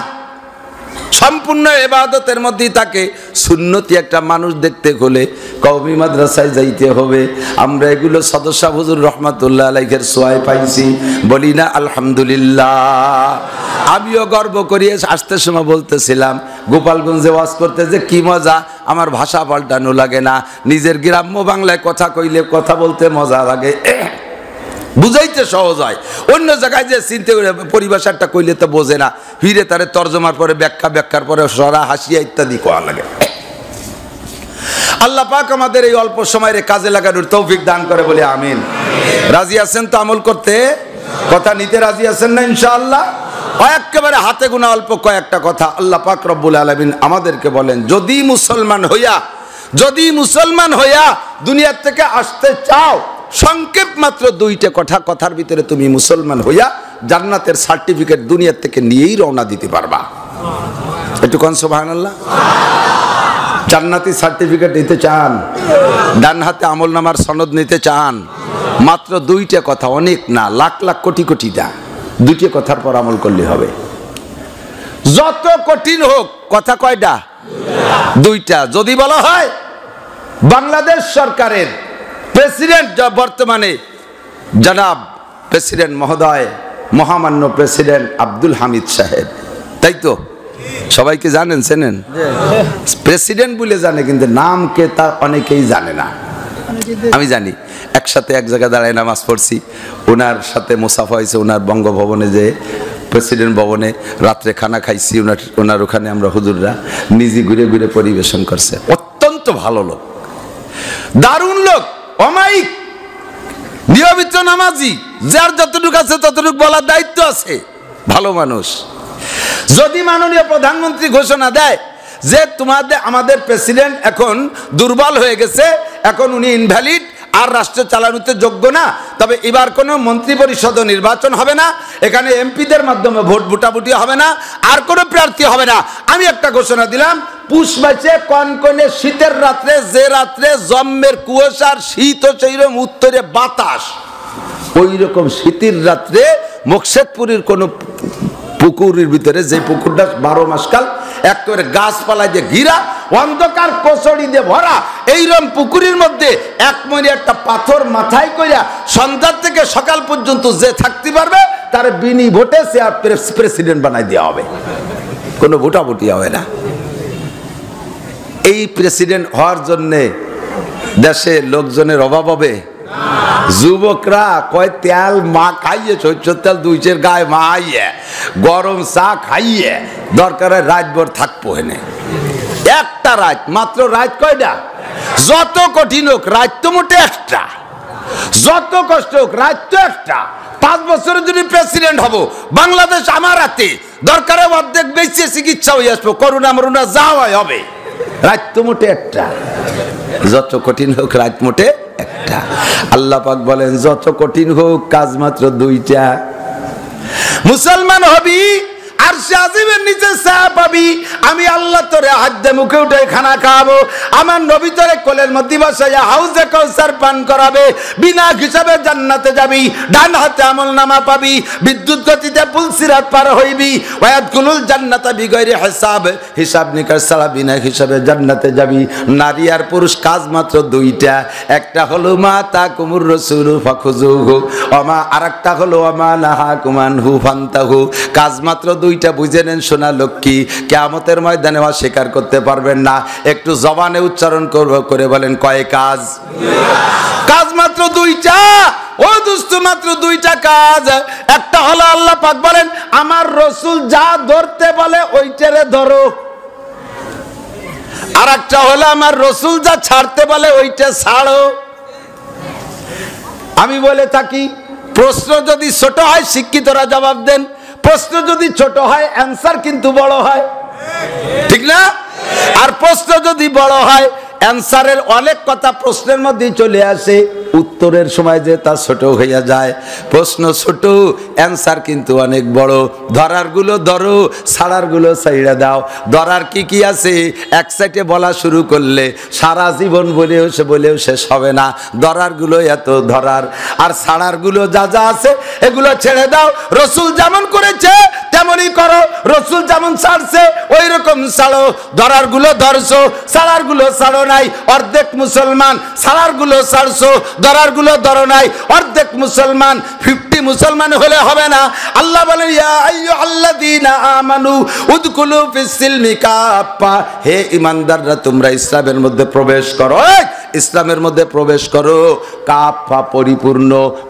সম্পূর্ণ ইবাদতের মধ্যেই থাকে। সুন্নতি একটা মানুষ দেখতে হলে কওমি মাদ্রাসায় যাইতে হবে। আমরা এগুলো সদস্য হুজুর রহমাতুল্লাহ আলাইহির ছোঁয়ায় পাইছি, বলি না আলহামদুলিল্লাহ। আমিও গর্ব করিয়ে আসতে সময় বলতেছিলাম, গোপালগঞ্জে ওয়াজ করতে যে কি মজা, আমার ভাষা পাল্টানো লাগে না, নিজের গ্রাম্য বাংলায় কথা কইলে কথা বলতে মজা লাগে, বুঝাইতে সহজ হয়। অন্য জায়গায় যে চিনতে পরিভাষাটা কইলে তো বোঝে না, ফিরে তারে তর্জমার পরে ব্যাখ্যার পরে সরা হাসিয়া ইত্যাদি কোয়া লাগে। আল্লাহ পাক আমাদের এই অল্প সময়ের কাজে লাগানোর তৌফিক দান করে বলে আমিন। রাজি আছেন তো আমল করতে? কথা নিতে রাজি আছেন না ইনশাআল্লাহ? একেবারে হাতে গোনা অল্প কয়েকটা কথা আল্লাহ পাক রব্বুল আলামিন আমাদেরকে বলেন, যদি মুসলমান হইয়া দুনিয়ার থেকে আসতে চাও, সংক্ষেপ মাত্র 2টা কথার ভিতরে তুমি মুসলমান হইয়া জান্নাতের সার্টিফিকেট দুনিয়ার থেকে নিয়েই রওনা দিতে পারবা। একটু কোন সুবহানাল্লাহ। জান্নাতি সার্টিফিকেট নিতে চান? ডান হাতে আমল নামার সনদ নিতে চান? মাত্র 2টা কথা, অনেক না, লাখ লাখ কোটি কোটিটা। 2টা কথার পর আমল করলে হবে। যত কঠিন হোক, কথা কয়টা? 2টা। যদি বলা হয় বাংলাদেশ সরকারের প্রেসিডেন্ট বর্তমানে জনাব প্রেসিডেন্ট মহোদয়, মহামান্য প্রেসিডেন্ট আব্দুল হামিদ সাহেব, তাই তো? সবাইকে জানেন, চেনেন? প্রেসিডেন্ট বলে জানে, কিন্তু নামকে তা অনেকেই জানে না। আমি জানি, একসাথে এক জায়গায় দাঁড়ায় নামাজ পড়ছি, ওনার সাথে মুসাফা হয়েছে, ওনার বঙ্গভবনে যে প্রেসিডেন্ট ভবনে রাত্রে খানা খাইছি, ওনার ওখানে আমরা হুজুররা নিজে ঘুরে ঘুরে পরিবেশন করছে। অত্যন্ত ভালো লোক, দারুণ লোক, অমায়িক, নিয়মিত নামাজি, যার যতটুকু আছে ততটুকু বলার দায়িত্ব আছে, ভালো মানুষ। যদি মাননীয় প্রধানমন্ত্রী ঘোষণা দেয় যে আমাদের প্রেসিডেন্ট এখন দুর্বল হয়ে গেছে, এখন উনি ইনভ্যালিড, আর রাষ্ট্র চালানোতে যোগ্য না, তবে এবার কোনো মন্ত্রী পরিষদ নির্বাচন হবে না, এখানে এমপিদের মাধ্যমে ভোট ভোটাভুটি হবে না, আর কোনো প্রার্থী হবে না, আমি একটা ঘোষণা দিলাম, পুষ মাসে কনকনে শীতের রাত্রে, যে রাত্রে জম্মের কুয়াশার শীত ও সেইরকম উত্তরে বাতাস, ওই রকম শীতের রাত্রে মোকশেদপুরের কোনো পুকুরের ভিতরে, যে পুকুরটা 12 মাস কাল একেবারে গাছপালায় যে ঘিরা, অন্ধকার কোচড়ি দিয়ে ভরা, এইরকম পুকুরের মধ্যে একমনে একটা পাথর মাথায় কইরা সন্ধ্যা থেকে সকাল পর্যন্ত যে থাকতে পারবে তার বিনি ভোটে সে প্রেসিডেন্ট বানাই দেওয়া হবে, কোনো ভোটাভুটি হবে না। এই প্রেসিডেন্ট হওয়ার জন্যে দেশে লোকজনের অভাব হবে? যুবকরা কয় তেল মা খাইয়ে, সরষের তেল 2 গায়ে মাইয়ে, গরম চা খাইয়ে দরকার রাতভর থাকবো এনে। একটা রাত, মাত্র রাত কয়টা? যত কঠিন হোক রাত তো মোটে একটা, যত কষ্ট হোক রাত তো একটা। 5 বছরের যদি প্রেসিডেন্ট হব, বাংলাদেশ আমার হাতে, দরকারে অর্ধেক বেঁচে চিকিৎসা হয়ে আসবো, করোনা মরুনা যা হয় হবে, রাত তো মোটে একটা। যত কঠিন হোক রাত মোটে একটা। আল্লাহ পাক বলেন যত কঠিন হোক কাজ মাত্র 2টা। মুসলমান হবি আর আজিমের নিচে চা পাবি, আমি আল্লাহ তোরে হাতে মুখে উঠে খানা খাওয়াবো, আমার নবী তোরে কোলের মধ্যে বসাইয়া হাউজে কাউসার পান করাবে, বিনা হিসাবে জান্নাতে যাবি, ডান হাতে আমল নামা পাবি, বিদ্যুৎ গতিতে পুলসিরাত পার হইবি, ওয়ায়াদখুলুল জান্নাতা বিগয়রি হিসাব, হিসাব নিকাশ ছাড়া বিনা হিসাবে জান্নাতে যাবি। নারী আর পুরুষ কাজ মাত্র 2টা, একটা হলো মা তাকুমুর রাসূলু ফাখুযুহু, ওমা আরেকটা হলো ওমা নাহাকুম আনহু ফান্তাহু। কাজ মাত্র 2টা, বুঝে নেন সোনা লক্ষ্মী, কিয়ামতের ময়দানে স্বীকার করতে পারবেন না। একটু জবানে উচ্চারণ করে বলেন কয় কাজ? কাজ মাত্র 2টা। ও দোস্ত, মাত্র 2টা কাজ। একটা হলো আল্লাহ পাক বলেন আমার রাসূল যা ধরতে বলে ওইটারে ধরো, আর একটা হলো আমার রাসূল যা ছাড়তে বলে ওইটা ছাড়ো। আমি বলে থাকি প্রশ্ন যদি ছোট হয় শিক্ষিতরা জবাব দেন, প্রশ্ন যদি ছোট হয় অ্যান্সার কিন্তু বড় হয়, ঠিক না? আর প্রশ্ন যদি বড় হয় অ্যান্সারের অনেক কথা প্রশ্নের মধ্যেই চলে আসে, উত্তরের সময় যে তা ছোট হইয়া যায়। প্রশ্ন ছোট, অ্যান্সার কিন্তু অনেক বড়। ধরারগুলো ধরো, ছাড়ারগুলো ছাইড়া দাও। ধরার কি কি আছে এক সাইডে বলা শুরু করলে সারা জীবন বলেও শেষ হবে না। ধরারগুলো এত ধরার, আর ছাড়ারগুলো যা যা আছে এগুলো ছেড়ে দাও। রাসূল যেমন করেছে তেমনই করো, রাসূল যেমন ছাড়ছে ওই রকম ছাড়ো। ধরারগুলো ধরছো, ছাড়ারগুলো ছাড়ো নাই। অর্ধেক মুসলমান, ছাড়ারগুলো ছাড়ছো, ধরারগুলো ধরো নাই। অর্ধেক মুসলমান, 50 মুসলমান হলে হবে না। আল্লাহ বলেন ইয়া আইয়ুহাল্লাযীনা আমানু উদখুলু ফিস-সিলমি কাফা, হে ঈমানদাররা তোমরা ইসলামের মধ্যে প্রবেশ করো, ইসলামের মধ্যে প্রবেশ করো। কাফা,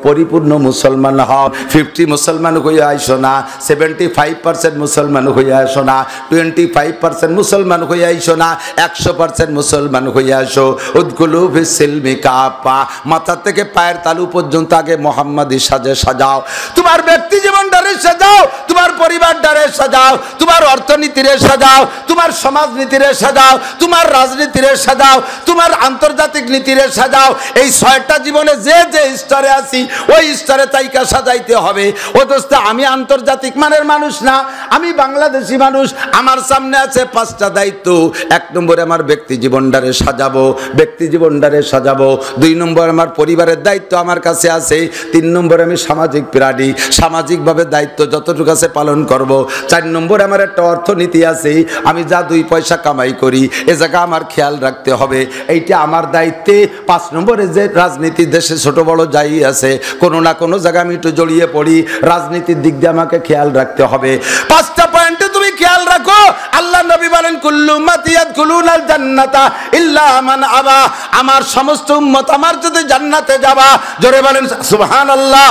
পরিপূর্ণ মুসলমান হও। 50 মুসলমান হয়ে আইসো না, 75% মুসলমান হয়ে আসো না, 25% মুসলমান হয়ে আইসো না, 100% মুসলমান হয়ে আসো। উদখুলু ফিস-সিলমি কাফা, মাথা থেকে পায়ের তালু পর্যন্ত আগে মুহাম্মাদি সাজে সাজাও। তোমার ব্যক্তি জীবনটারে সাজাও, তোমার পরিবারটারে সাজাও, তোমার অর্থনীতিরে সাজাও, তোমার সমাজনীতিরে সাজাও, তোমার রাজনীতিরে সাজাও, তোমার আন্তর্জাতিক নীতিরে সাজাও। এই 6টা জীবনে যে যে স্তরে আছি ওই স্তরে তাইকা সাজাইতে হবে। ও দোস্ত, আমি আন্তর্জাতিক মানের মানুষ না, আমি বাংলাদেশি মানুষ। আমার সামনে আছে 5টা দায়িত্ব। 1 নম্বরে আমার ব্যক্তি জীবনটারে সাজাবো, ব্যক্তি জীবনটারে সাজাবো। 2 নম্বর আমার পরিবারের দায়িত্ব আমার কাছে আছে। 3 নম্বরে আমি সামাজিক প্রাণী, সামাজিকভাবে দায়িত্ব যতটুকু আছে পালন করব। 4 নম্বরে আমার একটা অর্থনীতি আছে, আমি যা 2 পয়সা কামাই করি এ জায়গা আমার খেয়াল রাখতে হবে, এইটা আমার দায়িত্বে। 5 নম্বরে যে রাজনীতি দেশে ছোট বড় যাই আছে, কোনো না কোনো জায়গায় আমি একটু জড়িয়ে পড়ি, রাজনীতির দিক দিয়ে আমাকে খেয়াল রাখতে হবে। 5টা পয়েন্টে তুমি খেয়াল রাখো। আল্লাহ নবী বলেন কুল্লু উম্মতি ইয়াদখুলুনাল জান্নাতা ইল্লা মান আবা, আমার সমস্ত উম্মত আমার যদি জান্নাতে যাবা, জোরে বলেন সুবহানাল্লাহ।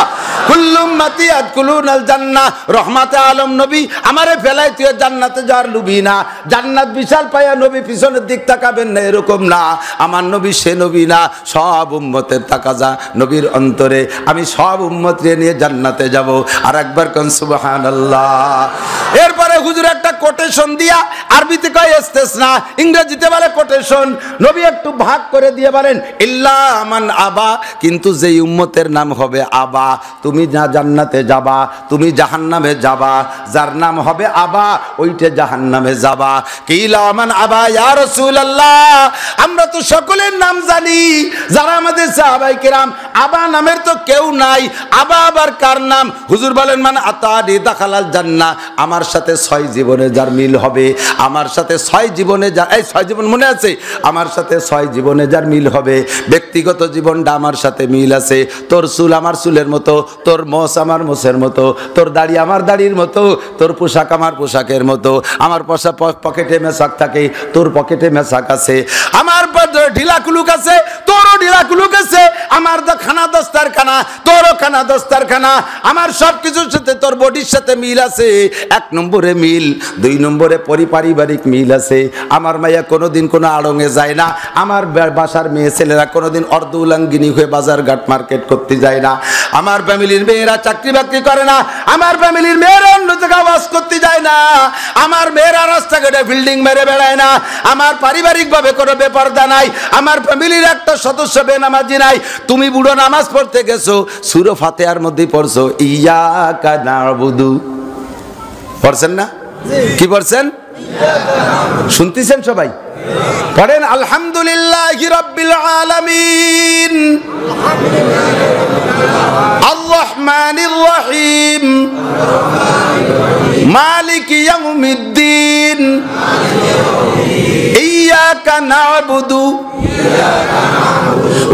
কুল্লু উম্মতি ইয়াদখুলুনাল জান্নাহ, রহমাতে আলম নবী আমারে ফেলাই তুই জান্নাতে যাওয়ার লুবি না। জান্নাত বিশাল পায়া নবী পিছনের দিক তাকাবেন না এরকম না, আমার নবী সে নবী না, সব উম্মতের তাকাজা নবীর অন্তরে। আমি সব উম্মত নিয়ে জান্নাতে যাব। আর একবার কোন সুবহানাল্লাহ। এরপরে হুজুর একটা কোটেশন দিয়া, আরবিতে কয় ইস্তেসনা, ইংরেজিতে বলে কোটেশন। নবী একটু ভাগ করে দিয়ে বলেন ইল্লা মান আবা, কিন্তু যেই উম্মতের নাম হবে আবা, তুমি না জান্নাতে যাবা, তুমি জাহান্নামে যাবা। যার নাম হবে আবা ওইটা জাহান্নামে যাবা। কিলা মান আবা ইয়া রাসূলুল্লাহ, আমরা তো সকলের নাম জানি, যারা আমাদের সাহাবায়ে কেরাম, আবা নামের তো কেউ নাই। আবা আবার কার নাম? হুজুর বলেন মান আতানি দাখালাল জান্নাহ, আমার সাথে 6 জীবনে যার মিল হবে, আমার সাথে 6 জীবনে যার, এই 6 জীবন মনে আছে? আমার সাথে 6 জীবনে যার মিল হবে। ব্যক্তিগত জীবনটা আমার সাথে মিল আছে, তোর চুল আমার চুলের মতো, তোর মোষ আমার মোষের মতো, তোর দাড়ি আমার দাড়ির মতো, তোর পোশাক আমার পোশাকের মতো। আমার পকেটে মেশাক থাকে, তোর পকেটে মেশাক আছে। আমার ঢিলা কুলুক আছে, তোরও ঢিলা কুলুক আছে। আমার খানা দস্তারখানা, তোরও খানা দস্তারখানা। আমার সব কিছুর সাথে তোর বডির সাথে মিল আছে। 1 নম্বরে মিল, 2 নম্বরে পারিবারিক মিল আছে। আমার মাইয়া কোনোদিন কোনো আড়ঙে যায় না, আমার বাসার মেয়ে ছেলেরা কোনোদিন অর্ধ উলাঙ্গিনী হয়ে বাজার ঘাট মার্কেট করতে যায় না। আমার ফ্যামিলির মেয়েরা চাকরি বাকরি করে না, আমার ফ্যামিলির মেয়েরা অন্য জায়গায় ওয়াজ করতে যায় না, আমার মেয়েরা রাস্তাঘাটে বিল্ডিং মেরে বেড়ায় না, আমার পারিবারিক ভাবে কোনো বেপরদা নাই, আমার ফ্যামিলির একটা সদস্য বেনামাজি নাই। তুমি বুড়ো নামাজ পড়তে গেছো, সূরা ফাতিহার মধ্যে পড়ছো ইয়াকা নাবুদু, পড়ছেন না? কি পড়ছেন? শুনতেছেন সবাই? পড়েন আলহামদুলিল্লাহি রাব্বিল আলামিন, আর রহমানির রহিম, মালিকি ইয়াউমিদ্দিন, ইয়াকা না'বুদু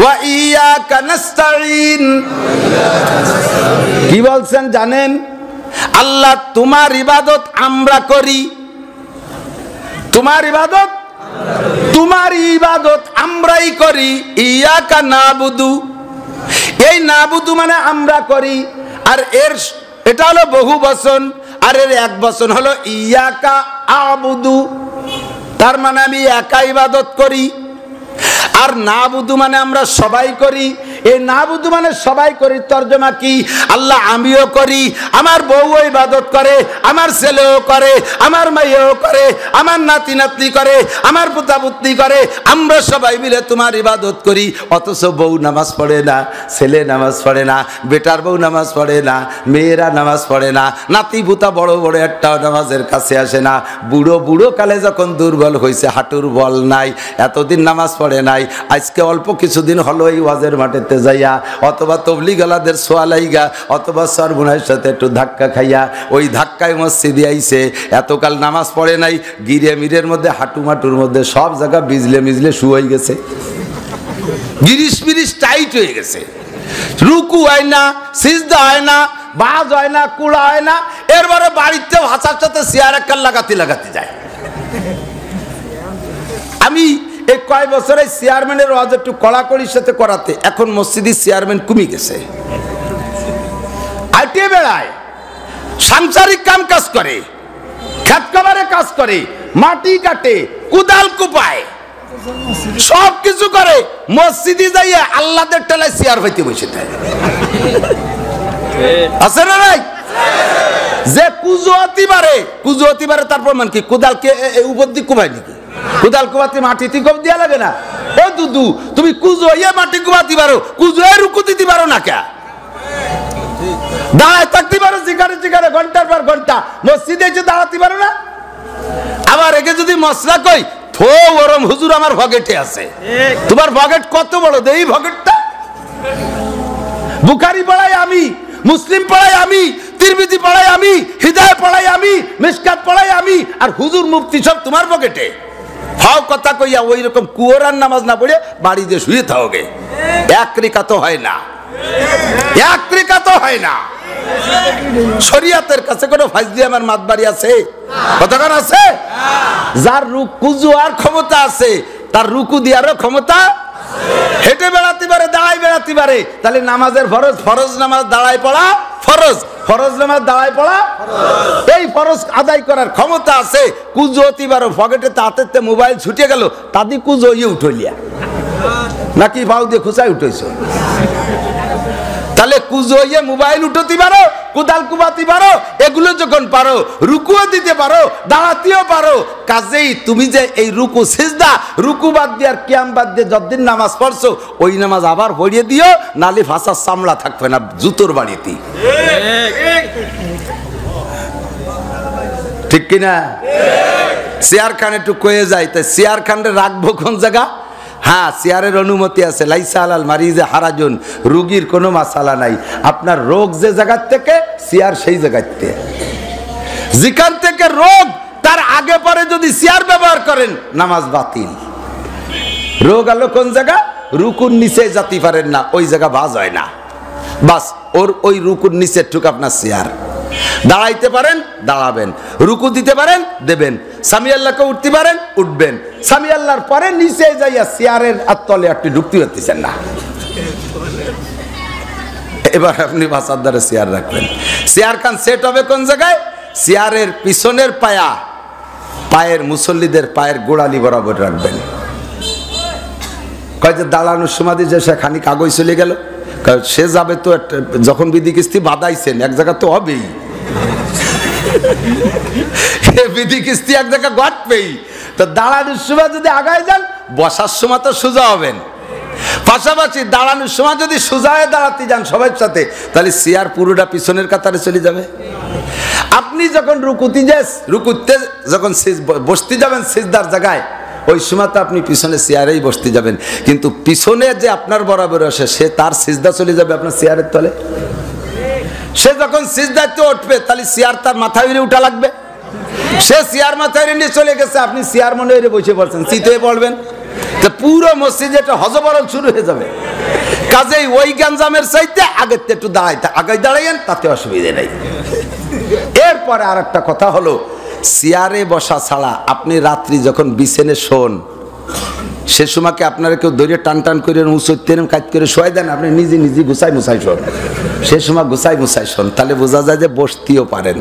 ওয়া ইয়াকা নাস্তাঈন। কি বলছেন জানেন? আল্লাহ তোমার ইবাদত আমরা করি, তোমার ইবাদত, তোমার ইবাদত আমরাই করি। ইয়াকা নাবুদু, এই নাবুদু মানে আমরা করি। আর এটা হলো বহু বচন, আর এর এক বচন হলো ইয়াকা আবুদু, তার মানে আমি একা ইবাদত করি। আর নাবুদু মানে আমরা সবাই করি। এই নাবুদু মানে সবাই করি তর্জমা কি? আল্লাহ আমিও করি, আমার বউও ইবাদত করে, আমার ছেলেও করে, আমার মাইয়াও করে, আমার নাতি নাতনি করে, আমার পুতা পুত্নী করে, আমরা সবাই মিলে তোমার ইবাদত করি। অথচ বউ নামাজ পড়ে না, ছেলে নামাজ পড়ে না, বেটার বউ নামাজ পড়ে না, মেয়েরা নামাজ পড়ে না, নাতি পুতা বড় বড় একটাও নামাজের কাছে আসে না। বুড়ো বুড়ো কালে যখন দুর্বল হয়েছে, হাঁটুর বল নাই, এতদিন নামাজ পড়ে নাই, আজকে অল্প কিছুদিন হলো এই ওয়াজের মাঠেতে যাইয়া অথবা তবলিগালাদের সোয়ালাইগা অথবা সরবুনাইয়ের সাথে একটু ধাক্কা খাইয়া ওই ধাক্কায় মসজিদে আইছে, এতকাল নামাজ পড়ে নাই, গিরে মিরের মধ্যে হাঁটু মাটুর মধ্যে সব জায়গা বিজলে মিজলে শুয়ে গেছে, গিরিশ মিরিশ টাইট হয়ে গেছে, রুকু হয় না, সিজদা হয় না, বাজ হয় না, কুড়া হয় না। এরপরে বাড়িতে ভাষার সাথে চেয়ার একটা লাগাতে লাগাতে যায়। আমি এই কয় বছরে চেয়ারম্যানের ওয়াজ একটু কড়াকড়ির সাথে করাতে, এখন মসজিদের চেয়ারম্যান কমে গেছে, আইটে বেড়ায়, সাংসারিক কাম কাজ করে, খেত খামারে কাজ করে, মাটি কাটে, কুদাল কুপায়, সব কিছু করে, মসজিদে যাইয়া আল্লাহদের টেলায় চেয়ার হইতে বসে থাকে। আছে না নাই? যে কুজুয়াতি পারে তার প্রমাণ কি? কুদালকে উপর দিক কুপায় নাকি? কুদাল কুবাতে মাটিতে কোপ দিয়া লাগে না? ও দুদু, তুমি কুজো ইয়ে মাটি কুবাতে পারো, কুজো এর রুকু দিতে পারো না কে? দাঁড়ায় থাকতে পারো জিগারে জিগারে ঘন্টার পর ঘন্টা, মসজিদে এসে দাঁড়াতে পারো না? আবার একে যদি মশলা কই, থো ওরম হুজুর আমার ভগেটে আছে। তোমার ভগেট কত বড়? দেই ভগেটটা। বুখারী পড়াই আমি, মুসলিম পড়াই আমি, তিরমিজি পড়াই আমি, হিদায়াত পড়াই আমি, মিশকাত পড়াই আমি, আর হুজুর মুফতি সব তোমার পকেটে। ফাও কথা কইয়া ওই রকম কুয়োরার নামাজ না পড়ে বাড়িতে শুয়ে থাকবে, এক রিকাত হয় না, এক রিকাত হয় না। শরীয়তের কাছে কোনো ফাজলি আমার মাতবাড়ি আছে? কতক্ষণ আছে? যার কুজু আর ক্ষমতা আছে, তার রুকু দিয়ারও ক্ষমতা, হেঁটে বেড়াতে পারে, দাঁড়ায় বেড়াতে পারে। তাহলে নামাজের ফরজ, ফরজ নামাজ দাঁড়ায় পড়া ফরজ, ফরজ নামাজ দাঁড়ায় পড়া, এই ফরজ আদায় করার ক্ষমতা আছে। কুজো অতি পারো, পকেটে তাতে মোবাইল ছুটে গেল, তাদি কুজো ইয়ে উঠলিয়া নাকি ভাউ দিয়ে খুচাই উঠেছ? তাহলে কুজো ইয়ে মোবাইল উঠতে পারো, কুদাল কুবাতে পারো, এগুলো যখন পারো, রুকুও দিতে পারো, দাঁড়াতেও পারো। কাজেই তুমি যে এই রুকু সিজদা, রুকু বাদ দিয়ে আর কিয়াম বাদ দিয়ে যতদিন নামাজ পড়ছো, ওই নামাজ আবার পড়িয়ে দিও, নালে ভাষার চামড়া থাকবে না জুতোর বাড়িতে। ঠিক কিনা? চেয়ার খান একটু কয়ে যায়, তাই চেয়ার খানরে রাখবো কোন জায়গা? হ্যাঁ, চেয়ারের অনুমতি আছে, লাইসা আলাল মারিজে হারাজুন, রুগীর কোনো মাসালা নাই। আপনার রোগ যে জায়গার থেকে, চেয়ার সেই জায়গার থেকে, যেখান থেকে রোগ তার আগে পরে যদি চেয়ার ব্যবহার করেন, নামাজ বাতিল। রোগ আলো কোন জায়গা? রুকুর নিচে যেতে পারেন না, ওই জায়গা বাজ হয় না। বাস ওর ওই রুকুর নিচের টুক আপনার চেয়ার। দাঁড়াইতে পারেন দাঁড়াবেন, রুকু দিতে পারেন দেবেন, সামি আল্লাহকে উঠতে পারেন উঠবেন, সামি আল্লাহর পরে নিচে যাইয়া চেয়ারের তলে আপনি ঢুকতে পারতেছেন না। এবার আপনি বাসার দ্বারা চেয়ার রাখবেন। চেয়ার খান সেট হবে কোন জায়গায়? চেয়ারের পিছনের পায়ের মুসল্লিদের পায়ের গোড়ালি বরাবর রাখবেন। কয় যে দাঁড়ানোর সময় যে সে খানিক কাগজ চলে গেল, সে যাবে তো যখন বিধি কিস্তি বাঁধাইছেন এক জায়গা তো হবেই, বিধি কিস্তি এক জায়গা ঘটবেই। তো দাঁড়ানোর সময় যদি আগায় যান, বসার সময় তো সোজা হবেন, পাশাপাশি দাঁড়ানোর সময় যদি সোজা হয়ে দাঁড়াতে যান সবার সাথে, তাহলে চেয়ার পুরোটা পিছনের কাতারে চলে যাবে। আপনি যখন রুকুতে যখন বসতে যাবেন সিজদার জায়গায়, ওই সময় তো আপনি পিছনে চেয়ারেই বসতে যাবেন, কিন্তু পিছনে যে আপনার বরাবর আসে সে তার সিজদা চলে যাবে আপনার চেয়ারের তলে। সে যখন সিজদাতে উঠবে তাহলে চেয়ার তার মাথায় উঠা লাগবে। সে চেয়ার মাথায় নিয়ে চলে গেছে, আপনি চেয়ার মনে হয়ে বসে পড়ছেন, চিতে পড়বেন, তো পুরো মসজিদে একটা হজবরল শুরু হয়ে যাবে। কাজেই ওই গঞ্জামের চাইতে আগের একটু আগে দাঁড়াইয়েন, তাতে অসুবিধা নেই। এরপরে আর একটা কথা হলো, চেয়ারে বসা ছাড়া আপনি রাত্রি যখন বিছানে শোন, সে সময়কে আপনারা কেউ ধরে টান টান করে উঁচুতেন কাজ করে শোয়াই দেন, আপনি নিজে নিজে গুছাই মুছাই শোন। সে সময় গুছাই মুছাই শোন, তাহলে বোঝা যায় যে বসতেও পারেন।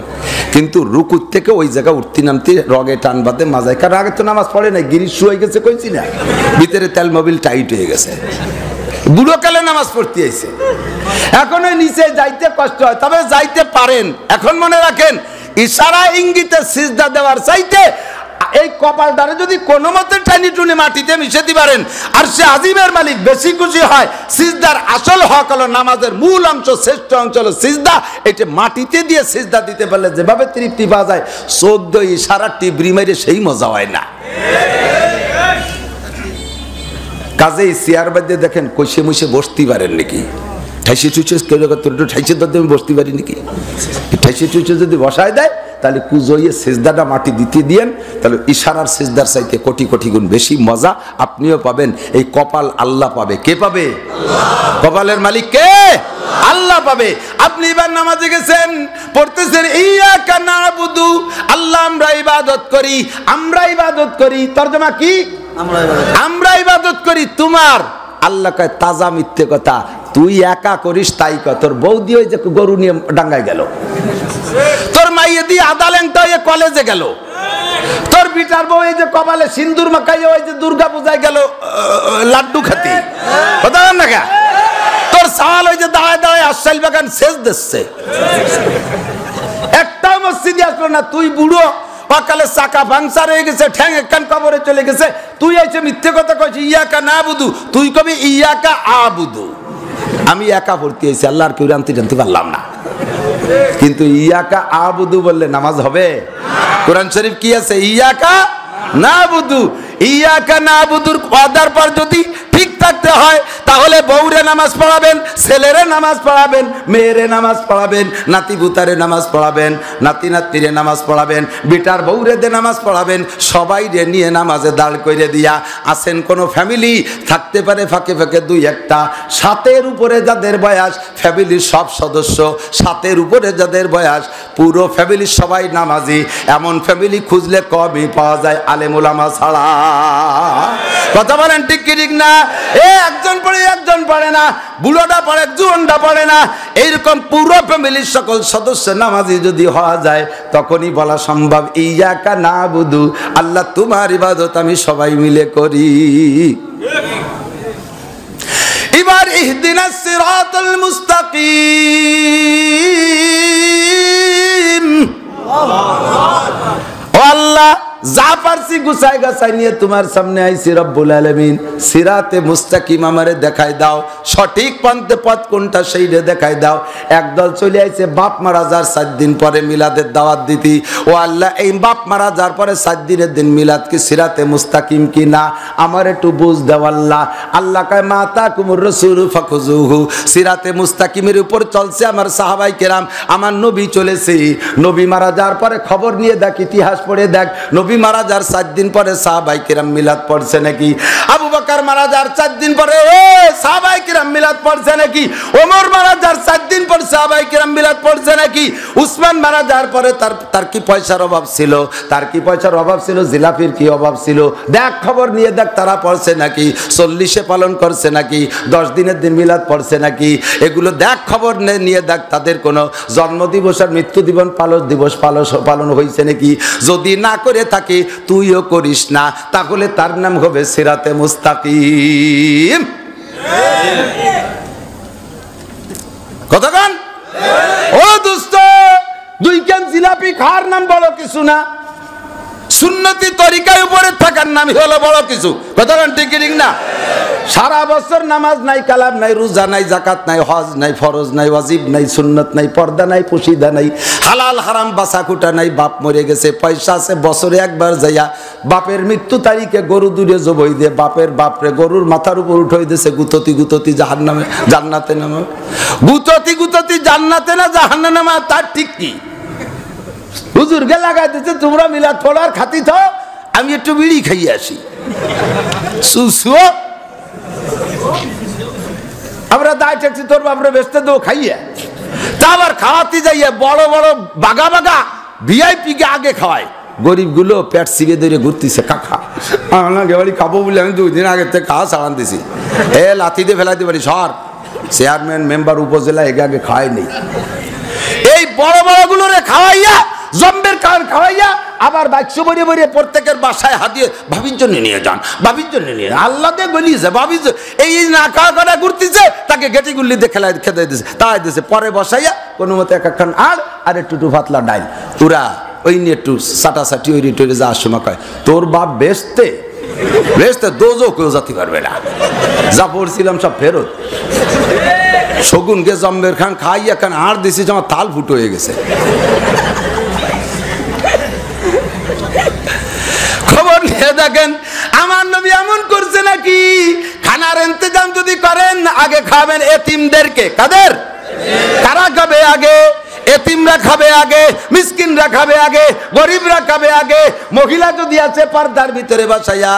কিন্তু রুকুর থেকে ওই জায়গা উঠতে নামতে রগে টান বাঁধে মাজায়, কারণ আগে তো নামাজ পড়ে নাই, গিরিশ শুয়ে গেছে কইছি না, ভিতরে তেল মোবিল টাইট হয়ে গেছে, বুড়ো কালে নামাজ পড়তে আইছে, এখন ওই নিচে যাইতে কষ্ট হয়, তবে যাইতে পারেন। এখন মনে রাখেন, ইশারা ইঙ্গিতে সিজদা দেওয়ার চাইতে এই কপালটারে যদি কোনো মতে টানি টুনি মাটিতে মিশাতে পারেন, আর সে আজিমের মালিক বেশি খুশি হয়। সিজদার আসল হক হলো নামাজের মূল অংশ, শ্রেষ্ঠ অংশ হলো সিজদা। এটা মাটিতে দিয়ে সিজদা দিতে পারলে যেভাবে তৃপ্তি পাওয়া যায়, 14 ইশারা টিবরি মেরে সেই মজা হয় না। কাজেই চেয়ার বাদে দেখেন কইসে মুইসে বসতে পারেন নাকি, ঠাইসে টুইসে ঠাইসে দাঁড়িয়ে আমি বসতে পারি নাকি, ঠাইসে টুইসে যদি বসায় দেয় তাহলে কুজইয়ে সিজদাটা মাটি দিতে দিয়েন, তাহলে ইশারার সিজদার চাইতে কোটি কোটি গুণ বেশি মজা আপনিও পাবেন। এই কপাল আল্লাহ পাবে। কে পাবে? কপালের মালিক কে? আল্লাহ পাবে। আপনি এবার নামাজে গেছেন, পড়তেছেন ইয়াকা নাবুদু, আল্লাহ আমরা ইবাদত করি, আমরা ইবাদত করি। তরজমা কি? আমরা ইবাদত করি তোমার। আল্লাহ কয় তাজা মিথ্যে কথা, তুই একা করিস তাই কয়। তোর বৌদি ওই যে গরু নিয়ে ডাঙ্গায় গেল, তোর মাইয়ে দিয়ে আদালেংটা হয়ে কলেজে গেল, তোর বিটার বউ এই যে কপালে সিন্দুর মাখাইয়ে ওই যে দুর্গা পূজায় গেল লাড্ডু খাতি, কথা বলেন না? তোর সাওয়াল ওই যে দাঁড়ায় দাঁড়ায় আশাইল বাগান সেচ দিচ্ছে, একটাও মসজিদে আসলো না। তুই বুড়ো, সকালে চাকা পাংচার হয়ে গেছে, ঠ্যাং একখান কবরে চলে গেছে, তুই এসে মিথ্যে কথা কইছিস ইয়াকা না বুধু, তুই কবি ইয়াকা আবুদু। আমি একা পড়তে এসেছি, আল্লাহর কেউ জানতে পারলাম না, কিন্তু ইয়াকা আবুদু বললে নামাজ হবে? কোরআন শরীফ কি আছে? ইয়াকা না বুধু। ইয়াকা না বুধুর ওয়াদার পর যদি ঠিক থাকতে হয়, তাহলে বউরে নামাজ পড়াবেন, ছেলেরে নামাজ পড়াবেন, মেয়েরে নামাজ পড়াবেন, নাতি বুতারে নামাজ পড়াবেন, নাতি নাতিরে নামাজ পড়াবেন, বিটার বউরে দে নামাজ পড়াবেন, সবাই রে নিয়ে নামাজে দাঁড় করে দিয়া। আছেন কোনো ফ্যামিলি থাকতে পারে ফাঁকে ফাঁকে দুই একটা, 7-এর উপরে যাদের বয়স, ফ্যামিলির সব সদস্য 7-এর উপরে যাদের বয়স, পুরো ফ্যামিলির সবাই নামাজি। এমন ফ্যামিলি খুঁজলে কমই পাওয়া যায়, আলেম ওলামা ছাড়া। কথা বলেন ঠিক কি ঠিক না? একজন পড়ে একজন পড়ে না, বুড়োটা পড়ে জুয়ানটা পড়ে না, এইরকম পুরো ফ্যামিলির সকল সদস্য নামাজি যদি হওয়া যায়, তখনই বলা সম্ভব ইয়াকা নাবুদু, আল্লাহ তোমার ইবাদত আমি সবাই মিলে করি। এবার ইহদিনাস সিরাতাল মুস্তাকিম। ও আল্লাহ, যা পারছি গুছাই গাছাই নিয়ে তোমার সামনে আইছি রব্বুল আলামিন, সিরাতে মুস্তাকিম আমারে দেখাই দাও, সঠিক পন্থে পথ কোনটা সেইটা দেখাই দাও। একদল চলে আইছে বাপ মারা যার 7 দিন পরে মিলাদের দাওয়াত দিতি। ও আল্লাহ, এই বাপ মারা যার পরে 7 দিনের দিন মিলাদ কি সিরাতে মুস্তাকিম কি না, আমার একটু বুঝ দাও আল্লাহ। আল্লাহ কয় মাতা কুমুর রাসূল ফাখুযুহু, সিরাতে মুস্তাকিমের উপর চলছে আমার সাহাবায়ে কেরাম, আমার নবী চলেছে। নবী মারা যাওয়ার পরে খবর নিয়ে দেখ, ইতিহাস পড়ে দেখ, নবী মারা যাওয়ার 4 দিন পরে সাহাবায়ে কিরাম মিলাদ পড়ছে নাকি? আবু বকর মারা যাওয়ার 4 দিন পরে সাহাবায়ে কিরাম মিলাদ পড়ছে নাকি? ওমর মারা যাওয়ার 4 দিন পর সাহাবায়ে কিরাম মিলাদ পড়ছে নাকি? উসমান মারা যাওয়ার পরে তার কি পয়সার অভাব ছিল? তার কি পয়সার অভাব ছিল? জিলাপির কি অভাব ছিল? দেখ খবর নিয়ে দেখ তারা পড়ছে নাকি? 40-এ পালন করছে নাকি? 10 দিনের দিন মিলাদ পড়ছে নাকি? এগুলো দেখ খবর নিয়ে দেখ তাদের কোনো জন্মদিবস আর মৃত্যু দিবস পালন হয়েছে নাকি? যদি না করে থাকে তুইও করিস না, তাহলে তার নাম হবে সিরাতে মুস্তাকিম। কতক্ষণ ও দোস্ত, 2 কেন জিলাপি খাওয়ার নাম বড় কিছু না, সুন্নতি তরিকায় উপরে থাকার নামই হলো বড় কিছু। কতক্ষণ ঠিক না? সারা বছর নামাজ নাই, কালাম নাই, রোজা নাই, যাকাত নাই, হজ নাই, ফরজ নাই, ওয়াজিব নাই, সুন্নত নাই, পর্দা নাই, পশিদা নাই, হালাল হারাম বাছাকুটা নাই, বাপ মরে গেছে, পয়সা আছে, বছরে একবার যাইয়া বাপের মৃত্যু তারিখে গরু দূরে জবই দিয়ে বাপের বাপরে গরুর মাথার উপর উঠাই দিয়েছে, গুততি জাহান্নামে জান্নাতে নামা, গুততি জান্নাতে না জাহান্নামে নামা, তার ঠিক কি? হুজুরকে লাগাই দিচ্ছে তোমরা মিলাদ পড়ার খাতি থাও, আমি একটু বিড়ি খাইয়ে আসি। সুসুও আমরা দায় ঠেকছি তোর বাপরে বেচতে দেবো খাইয়ে, তা আবার খাওয়াতে যাইয়ে বড় বড় বাগা ভিআইপি কে আগে খাওয়ায়, গরিব গুলো পেট সিগে ধরে ঘুরতেছে, কাকা আমাকে বাড়ি খাবো বলে আমি 2 দিন আগে থেকে খাওয়া ছাড়ান দিছি, লাথি দিয়ে ফেলাইতে পারি সর, চেয়ারম্যান মেম্বার উপজেলা আগে খাওয়াই নেই। এই বড় বড় গুলোরে খাওয়াইয়া জম্বের খাওয়াইয়া আবার 22 বড়ে প্রত্যেকের বাসায় হাত দিয়ে ভাবির জন্য নিয়ে যান, ভাবির জন্য নিয়ে আল্লাহ দিয়ে গলিয়েছে, ভাবি এই না খাওয়া করা ঘুরতেছে, তাকে গেটি গুল্লি দিয়ে খেতে দিয়েছে, তাই দিয়েছে, পরে বসাইয়া কোনো মতো একখান আর একটু পাতলা ডাইল পুরা ওই নিয়ে একটু সাটাসাটি ওই রিটোরে যাওয়ার সময় কয় তোর বাপ বেচতে দোজো কেউ জাতি পারবে না, যা পড়ছিলাম সব ফেরত। শগুনকে জম্বের খান খাইয়া খান আর দিছি, আমার তাল ফুটো হয়ে গেছে। খবর নিয়ে দেখেন আমার নবী এমন করছে নাকি? খানার ইন্তজাম যদি করেন আগে খাবেন এতিমদেরকে। কাদের? কারা খাবে আগে? এতিমরা খাবে আগে, মিসকিনরা খাবে আগে, গরিবরা খাবে আগে। মহিলা যদি আছে পর্দার ভিতরে বসাইয়া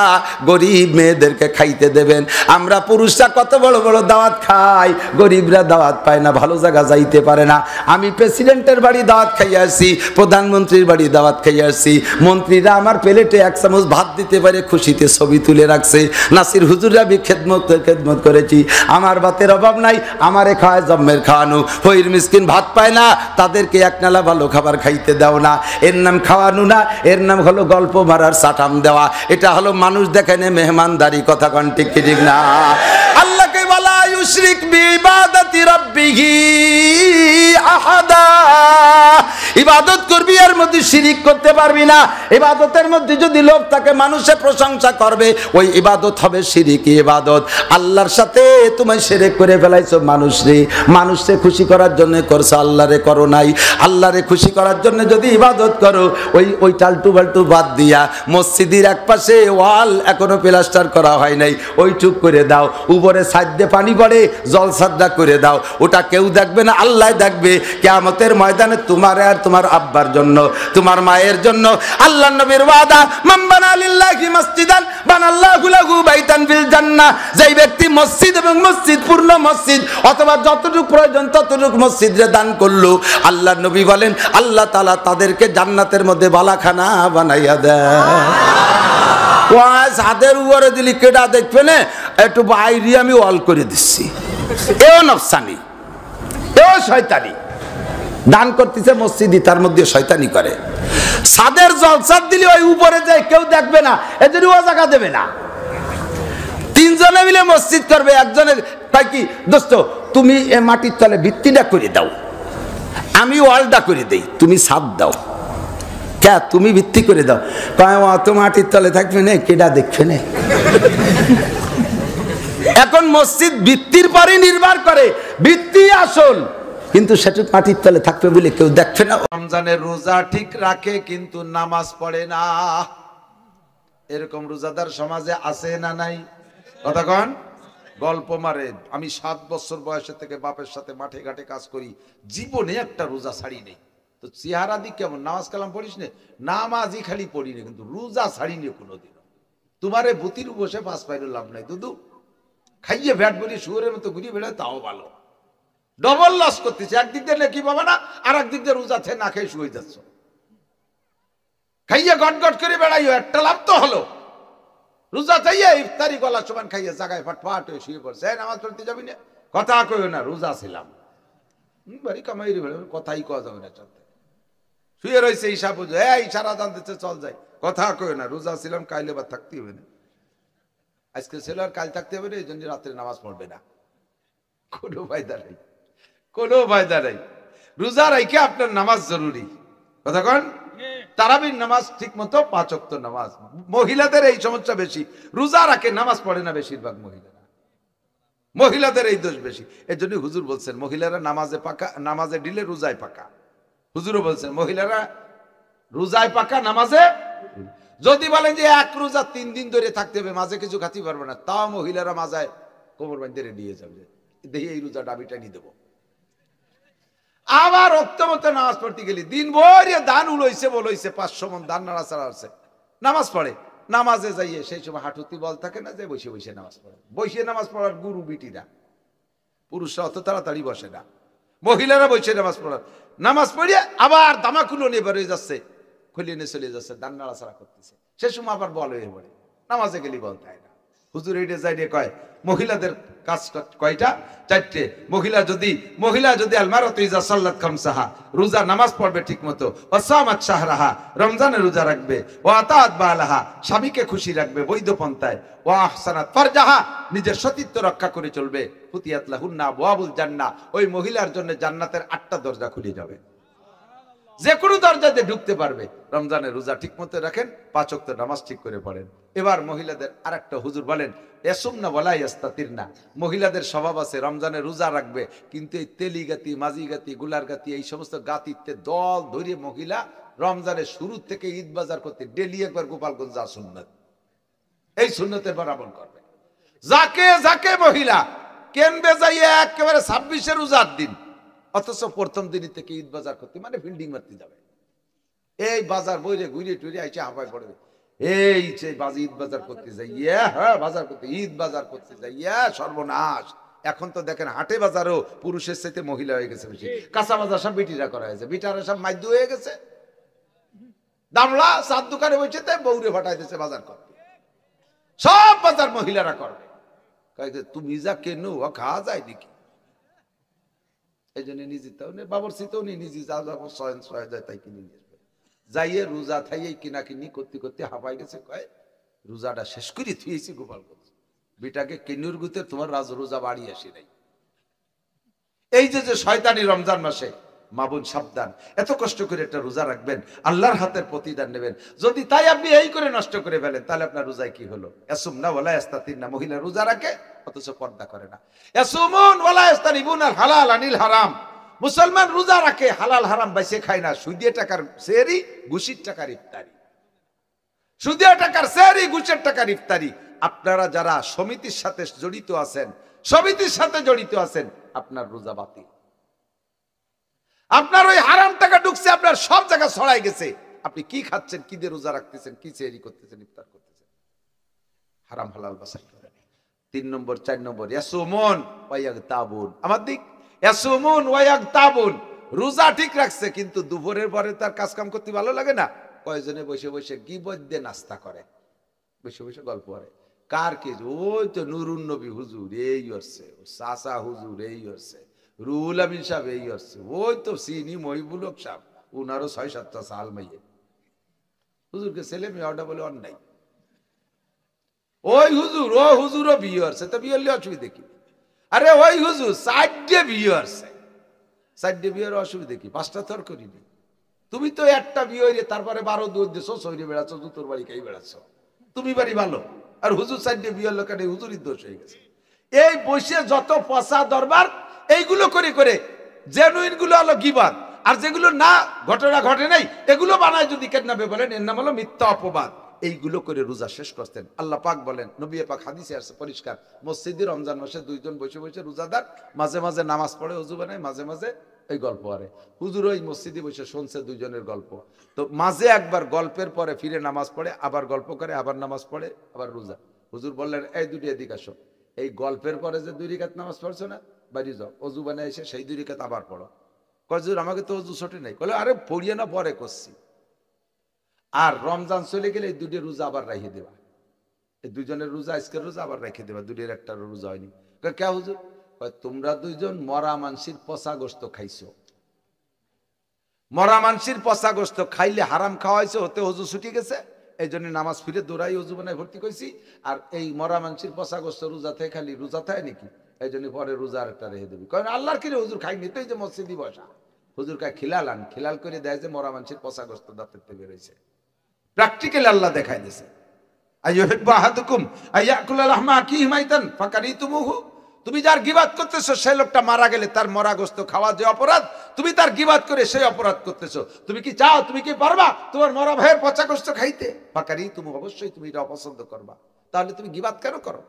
গরিব মেয়েদেরকে খাইতে দেবেন। আমরা পুরুষরা কত বড় বড় দাওয়াত খাই, গরিবরা দাওয়াত পায় না, ভালো জায়গা যাইতে পারে না। আমি প্রেসিডেন্টের বাড়ি দাওয়াত খাইয়ে আসছি, প্রধানমন্ত্রীর বাড়ি দাওয়াত খাইয়ে আসছি, মন্ত্রীরা আমার প্লেটে 1 চামচ ভাত দিতে পারে খুশিতে ছবি তুলে রাখছে। নাসির হুজুররা আমি খেদমত করেছি, আমার ভাতের অভাব নাই, আমারে খাওয়ায় জম্মের খাওয়ানো। ফকির মিসকিন ভাত পায় না, তাদেরকে একনালা ভালো খাবার খাইতে দাও না। এর নাম খাওয়ানো না, এর নাম হলো গল্প মারার সাটাম দেওয়া। এটা হলো মানুষ দেখানে মেহমানদারি। কথা কোন ঠিক ঠিক না? আল্লাহকে বলা ইউশরিক বিইবাদাতি রাব্বিহি আহাদা। ইবাদত করবি, এর মধ্যে শিরিক করতে পারবি না। ইবাদতের মধ্যে যদি লোভ থাকে, মানুষের প্রশংসা করবে, ওই ইবাদত হবে শিরিকি ইবাদত। আল্লাহর সাথে তুমি শিরক করে ফেলাইছো। মানুষকে খুশি করার জন্য করছো, আল্লাহরে করো নাই। আল্লাহরে খুশি করার জন্য যদি ইবাদত করো, ওই টালটু বাল্টু বাদ দিয়া মসজিদের এক পাশে ওয়াল এখনো প্লাস্টার করা হয় নাই, ওইটুক করে দাও। উপরে সাইডে পানি পড়ে, জল সাদ্দা করে দাও। ওটা কেউ দেখবে না, আল্লাহ দেখবে। কিয়ামতের ময়দানে তোমার আর তোমার আব্বার জন্য, তোমার মায়ের জন্য। আল্লাহর নবীর ওয়াদা, মান বানা লিল্লাহি মাসজিদান বানাল্লাহু লাহু বাইতান ফিল জান্নাহ। যেই ব্যক্তি মসজিদ এবং মসজিদ পূর্ণ মসজিদ অথবা যতটুকু প্রয়োজন ততটুকু মসজিদে দান করলো, আল্লাহর নবী বলেন আল্লাহ তাআলা তাদেরকে জান্নাতের মধ্যে বালাখানা বানাইয়া দেয়। ওয়াজ হাতের উপরে দিলি কেডা দেখবে না, একটু বাইরে আমি ওয়াল করে দিচ্ছি। এও নফসানি, এও শয়তানি। দান করতেছে মসজিদই, তার মধ্যে শয়তানি করে। সাদের জলসাদ দিলে ওই উপরে যায়, কেউ দেখবে না, এজন্য ও জায়গা দেবে না। 3 জনে মিলে মসজিদ করবে, একজনে তাই কি দোস্ত তুমি এ মাটির তলে ভিত্তিটা করে দাও, আমি ওয়ালটা করে দেই, তুমি ছাদ দাও। কে? তুমি ভিত্তি করে দাও। কয় অত মাটির তলে থাকবে না, কেডা দেখবে না। এখন মসজিদ ভিত্তির পরে নির্ভর করে, ভিত্তি আসল, কিন্তু সেটা মাটির তলে থাকবে বলে কেউ দেখবে না। রমজানের রোজা ঠিক রাখে কিন্তু নামাজ পড়ে না, এরকম রোজাদার সমাজে আছে না নাই? কথা কন। গল্প মারে। আমি 7 বছর বয়সে থেকে বাপের সাথে মাঠে ঘাটে কাজ করি, জীবনে একটা রোজা ছাড়ি নেই। তো তো চেহারা দিক কেমন, নামাজ কালাম পড়িস নে? নামাজই খালি পড়ি না, কিন্তু রোজা ছাড়ি নে কোনোদিন। তোমারে বুতির বসে পাঁচ পাইলে লাভ নাই দুদু, খাইয়ে ভ্যাট বলি শুয়োরের মতো ঘুরিয়ে বেড়ায়, তাও ভালো। ডবল লস করতেছে, একদিক দিয়ে নাকি পাবা না, আর একদিক দিয়ে রোজা থেকে না খেয়ে শুয়ে যাচ্ছ। খাইয়ে গট গট করে বেড়াইও, একটা লাভ তো হলো। রোজা চাইয়ে ইফতারি গলার সমান খাইয়ে জায়গায় ফাটফাট হয়ে শুয়ে পড়ছে, নামাজ পড়তে যাবি না? কথা কইও না, রোজা ছিলাম। বাড়ি কামাই কথাই কওয়া যাবে না, চলতে শুয়ে রয়েছে ঈশা পুজো, ইশারা জানতেছে চল যাই, কথা কইও না, রোজা ছিলাম, কাইলে বা থাকতে হবে না। আজকে ছিল আর কাল থাকতে হবে না, এই জন্য রাত্রে নামাজ পড়বে না। কোনো ফায়দা নেই, কোনো ফায়দা নেই। রোজা রাইখে আপনার নামাজ জরুরি। কথা কন, তারাবির নামাজ ঠিক মতো 5 ওয়াক্ত নামাজ। মহিলাদের এই সমস্যা বেশি, রোজা রাখে নামাজ পড়ে না বেশিরভাগ মহিলারা, মহিলাদের এই দোষ বেশি। এর জন্য হুজুর বলছেন মহিলারা নামাজে পাকা, নামাজে ডিলে রোজায় পাকা। হুজুরও বলছেন মহিলারা রোজায় পাকা, নামাজে। যদি বলেন যে এক রোজা 3 দিন ধরে থাকতে হবে, মাঝে কিছু খাতে পারবে না, তাও মহিলারা মাজায় কোমর বাঁধতে রেডি হয়ে যাবে, দেখি এই রোজা ডাবিটা নিয়ে দেবো। আবার অক্তমতো নামাজ পড়তে গেলি দিন ভর দান উড়াইছে বলইছে, 500 মন দান নাড়াচাড়া আছে, নামাজ পড়ে। নামাজে যাইয়ে সেই সময় হাঁটুতি বল থাকে না, যে বসে বসে নামাজ পড়ে। বসে নামাজ পড়ার গুরু বিটিরা, পুরুষরা অত তাড়াতাড়ি বসে না, মহিলারা বসে নামাজ পড়ার। নামাজ পড়িয়ে আবার দামাকুলো নিয়ে বেরোয় যাচ্ছে, খুলিয়ে নিয়ে চলে যাচ্ছে, দান নাড়াচাড়া করতেছে। সে সময় আবার বল হয়ে পড়ে, নামাজে গেলি বল তাই না। হুজুর এইটা যাই রে কয় মহিলাদের কাজ কয়টা? 4টে। মহিলা যদি আলমারাতু ইজা সাল্লাত খামসাহা, রোজা নামাজ পড়বে ঠিক মতো, ওয়াসামাত শাহরাহা, রমজানের রোজা রাখবে, ওয়া আতাত বালাহা, স্বামীকে খুশি রাখবে বৈধ পন্থায়, ওয়া আহসানাত ফারজাহা, নিজের সতীত্ব রক্ষা করে চলবে, ফুতিয়াত লাহুন্না আবওয়াবুল জান্নাহ, ওই মহিলার জন্য জান্নাতের 8টা দরজা খুলে যাবে, যে কোনো দরজাতে ঢুকতে পারবে। রমজানের রোজা ঠিক মতো রাখেন, 5 ওয়াক্ত নামাজ ঠিক করে পড়েন। এবার মহিলাদের আরেকটা হুজুর বলেন এসুমনা ওয়ালা ইস্তাতিরনা, মহিলাদের স্বভাব আছে রমজানের রোজা রাখবে, কিন্তু এই তেলি গাতি, মাঝি গাতি, গুলার গাতি, এই সমস্ত গাতিতে দল ধরে মহিলা রমজানের শুরু থেকে ঈদ বাজার করতে ডেলি একবার গোপালগঞ্জ যা সুন্নত, এই সুন্নতের বরাবর করবে। যাকে যাকে মহিলা কেনবে যাইয়ে একেবারে 26 রোজার দিন, অথচ প্রথম দিনই থেকে ঈদ বাজার করতে, মানে ফিল্ডিং মারতে যাবে। এই বাজার বইরে ঘুরে টুরে আইসে হাঁপায় পড়বে, এই যে ঈদ বাজার করতে যাইয়া, হ্যাঁ বাজার করতে, ঈদ বাজার করতে যাইয়া সর্বনাশ। এখন তো দেখেন হাটে বাজারও পুরুষের সাথে মহিলা হয়ে গেছে বেশি, কাঁচা বাজার সব বিটিরা করা হয়েছে, বিটারা সব মাইদ্য হয়ে গেছে, দামলা 4 দোকানে বসে বউরে ফাটাই দিচ্ছে বাজার করতে, সব বাজার মহিলারা করবে। তুমি যা কেন খাওয়া যায় নাকি, এই জন্য নিজে তাও বাবর শীতও নেই, নিজে যা যাবো সয়ন সয় যায় তাই কিনে নিয়ে আসবে। যাইয়ে রোজা থাইয়ে কিনা কিনি করতে করতে হাঁপাই গেছে, কয় রোজাটা শেষ করে থুয়েছি গোপালগঞ্জ, বিটাকে কিনুর গুতে তোমার রোজা বাড়ি আসি নাই। এই যে শয়তানি রমজান মাসে মা বোন সাবধান, এত কষ্ট করে একটা রোজা রাখবেন, আল্লাহর হাতের প্রতিদান নেবেন। যদি তাই আপনি এই করে নষ্ট করে ফেলেন, তাহলে আপনার রোজায় কি হলো? ইয়াসুমনা ওয়ালা ইস্তাতিরনা, মহিলা রোজা রাখে অথচ পর্দা করে না। ইয়াসুমুন ওয়ালা ইস্তানিবুনাল হালাল আনিল হারাম, মুসলমান রোজা রাখে, হালাল হারাম বাইসে খায় না। সুদিয়া টাকার সেহরি, ঘুষির টাকার ইফতারি, সুদিয়া টাকার সেহরি, ঘুষের টাকার ইফতারি। আপনারা যারা সমিতির সাথে জড়িত আছেন, সমিতির সাথে জড়িত আছেন, আপনার রোজা বাতিল। আপনার ওই হারাম টাকা ঢুকছে, আপনার সব জায়গা ছড়াই গেছে। আপনি কি খাচ্ছেন, কি দিয়ে রোজা রাখতেছেন, কি সেহরি করতেছেন, ইফতার করতেছেন, হারাম হালাল বাছাই করেন। 3 নম্বর 4 নম্বর ইয়াসুমুন ওয়া ইয়াগতাবুন, আমার দিক ইয়াসুমুন ওয়া ইয়াগতাবুন, রোজা ঠিক রাখছে কিন্তু দুপুরের পরে তার কাজ কাম করতে ভালো লাগে না, কয়জনে বসে বসে গীবত দিয়ে নাস্তা করে, বসে বসে গল্প করে। কার কি? ওই তো নুরুন নবী হুজুর এই হচ্ছে, চাচা হুজুর এই হচ্ছে, রুহুল আমিন সাহেব এই হচ্ছে, ওই তো সিনি মহিবুল হক সাহেব, উনারও 6-7টা সাল মাইয়ে। হুজুরকে ছেলে মেয়ে ওটা বলে অন্যায়। ওই হুজুর, ও হুজুরও বিয়ে হচ্ছে, তো বিয়ে হলে অসুবিধা কি? আরে ওই হুজুর 4টে বিয়ে হচ্ছে, 4টে বিয়ের অসুবিধা কি? 5টা তোর করিনি, তুমি তো একটা বিয়ে হইলে তারপরে 12 দুধ দিছো, সইরে বেড়াচ্ছ, জুতোর বাড়ি খাই বেড়াচ্ছ, তুমি বাড়ি ভালো। আর হুজুর 4টে বিয়ের লোক, হুজুরই দোষ হয়ে গেছে। এই বসে যত পচা দরবার, এইগুলো করে করে জেনুইন গুলো হলো গীবত, আর যেগুলো না ঘটনা ঘটে নাই এগুলো বানায় যদি কেডনাবে বলেন, এর নাম হলো মিথ্যা অপবাদ। এইগুলো করে রোজা শেষ করতেন। আল্লাহ পাক বলেন, নবী পাক হাদিসে আসছে পরিষ্কার, মসজিদে রমজান মাসে 2 জন বসে বসে রোজাদার মাঝে মাঝে নামাজ পড়ে, ওযু বানায়, মাঝে মাঝে এই গল্প আরে হুজুর ওই মসজিদে বসে শুনছে দুইজনের গল্প। তো মাঝে একবার গল্পের পরে ফিরে নামাজ পড়ে, আবার গল্প করে, আবার নামাজ পড়ে, আবার রোজা। হুজুর বললেন এই দুটি এদিক আসো, এই গল্পের পরে যে 2 রাকাত নামাজ পড়ছো না, বাড়ি যাও, অজু বানায় এসে সেই 2 রাকাত আবার পড়ো। কয় হুজুর আমাকে তো অজু ছুটি নাই। বলে আরে পড়িয়ে না পরে করছি। আর রমজান চলে গেলে এই 2 রোজা আবার রেখে দেবা, এই দুইজনের রোজা আজকের রোজা আবার রেখে দেবা, 2-এর একটা রোজা হয়নি। কে হুজুর? তোমরা দুইজন মরা মানসির পচা গোস্ত খাইছো, মরা মানসির পচা গোস্ত খাইলে হারাম খাওয়াইছে, ওতে অজু ছুটি গেছে, এই জন্য নামাজ ফিরে দৌড়াই অজু বানায় ভর্তি করেছি। আর এই মরা মানসির পচা গোস্ত রোজা থেকে খালি রোজা থাকে নাকি, এই জন্য পরে রোজা একটা রেখে দেবি। কারণ আল্লাহর কিরে হুজুর খাইনি তো, এই যে মসজিদি বসা হুজুর কায় খিলালান, খিলাল করে দেয় যে মরা মানসির পচা গোস্ত দাঁতের থেকে বেরোইছে। প্র্যাকটিক্যালি আল্লাহ দেখাই দিয়েছে। আইয়ুহিব্বু আহাদুকুম আইয়াকুলা লাহমা আখিহি মাইতান ফাকারিতুমুহু। তুমি যার গিবাত করতেছো সেই লোকটা মারা গেলে তার মরা গোস্ত খাওয়া যে অপরাধ, তুমি তার গিবাত করে সেই অপরাধ করতেছো। তুমি কি চাও, তুমি কি পারবা তোমার মরা ভাইয়ের পচা গোস্ত খাইতে? ফাকারিতুমু, অবশ্যই তুমি এটা অপছন্দ করবা। তাহলে তুমি গিবাত কেন করো?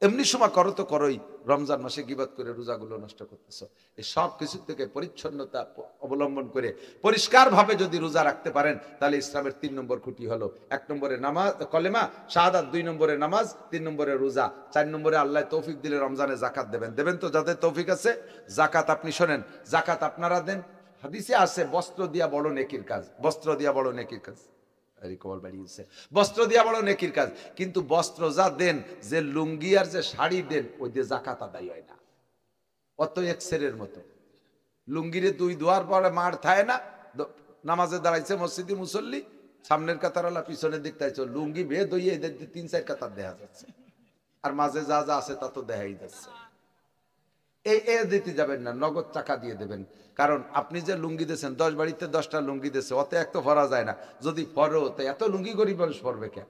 এমনি সময় করো তো করোই, রমজান মাসে গিবাত করে রোজাগুলো নষ্ট করতেছো। এই সব কিছু থেকে পরিচ্ছন্নতা অবলম্বন করে পরিষ্কার ভাবে যদি রোজা রাখতে পারেন, তাহলে ইসলামের 3 নম্বর খুঁটি হলো 1 নম্বরে নামাজ কলেমা শাহাদাত, 2 নম্বরে নামাজ, 3 নম্বরে রোজা, 4 নম্বরে আল্লাহ তৌফিক দিলে রমজানে জাকাত দেবেন। দেবেন তো যাদের তৌফিক আছে। জাকাত আপনি শোনেন, জাকাত আপনারা দেন। হাদিসে আছে বস্ত্র দিয়া বড় নেকির কাজ, বস্ত্র দিয়া বড় নেকির কাজ। বস্ত্র দিয়া বড় নেকির কাজ, কিন্তু বস্ত্র যা দেন, যে লুঙ্গি আর যে শাড়ি দেন, ওই দিয়ে জাকাত আদায় হয় না। অত এক্সের মতো লুঙ্গিরে 2 দুয়ার পরে মার থায় না, নামাজে দাঁড়াইছে মসজিদে মুসল্লি, সামনের কাতারওয়ালা পিছনের দিক তাইছে, লুঙ্গি বেয়ে দইয়ে এদের 3-4 কাতার দেখা যাচ্ছে, আর মাঝে যা যা আছে তা তো দেখাই যাচ্ছে। এই দিতে যাবেন না, নগদ টাকা দিয়ে দেবেন। কারণ আপনি যে লুঙ্গি দিয়েছেন, 10 বাড়িতে 10টা লুঙ্গি দিয়েছে, অত এক তো ফরা যায় না। যদি ফরো তো এত লুঙ্গি গরিব মানুষ পড়বে কেন?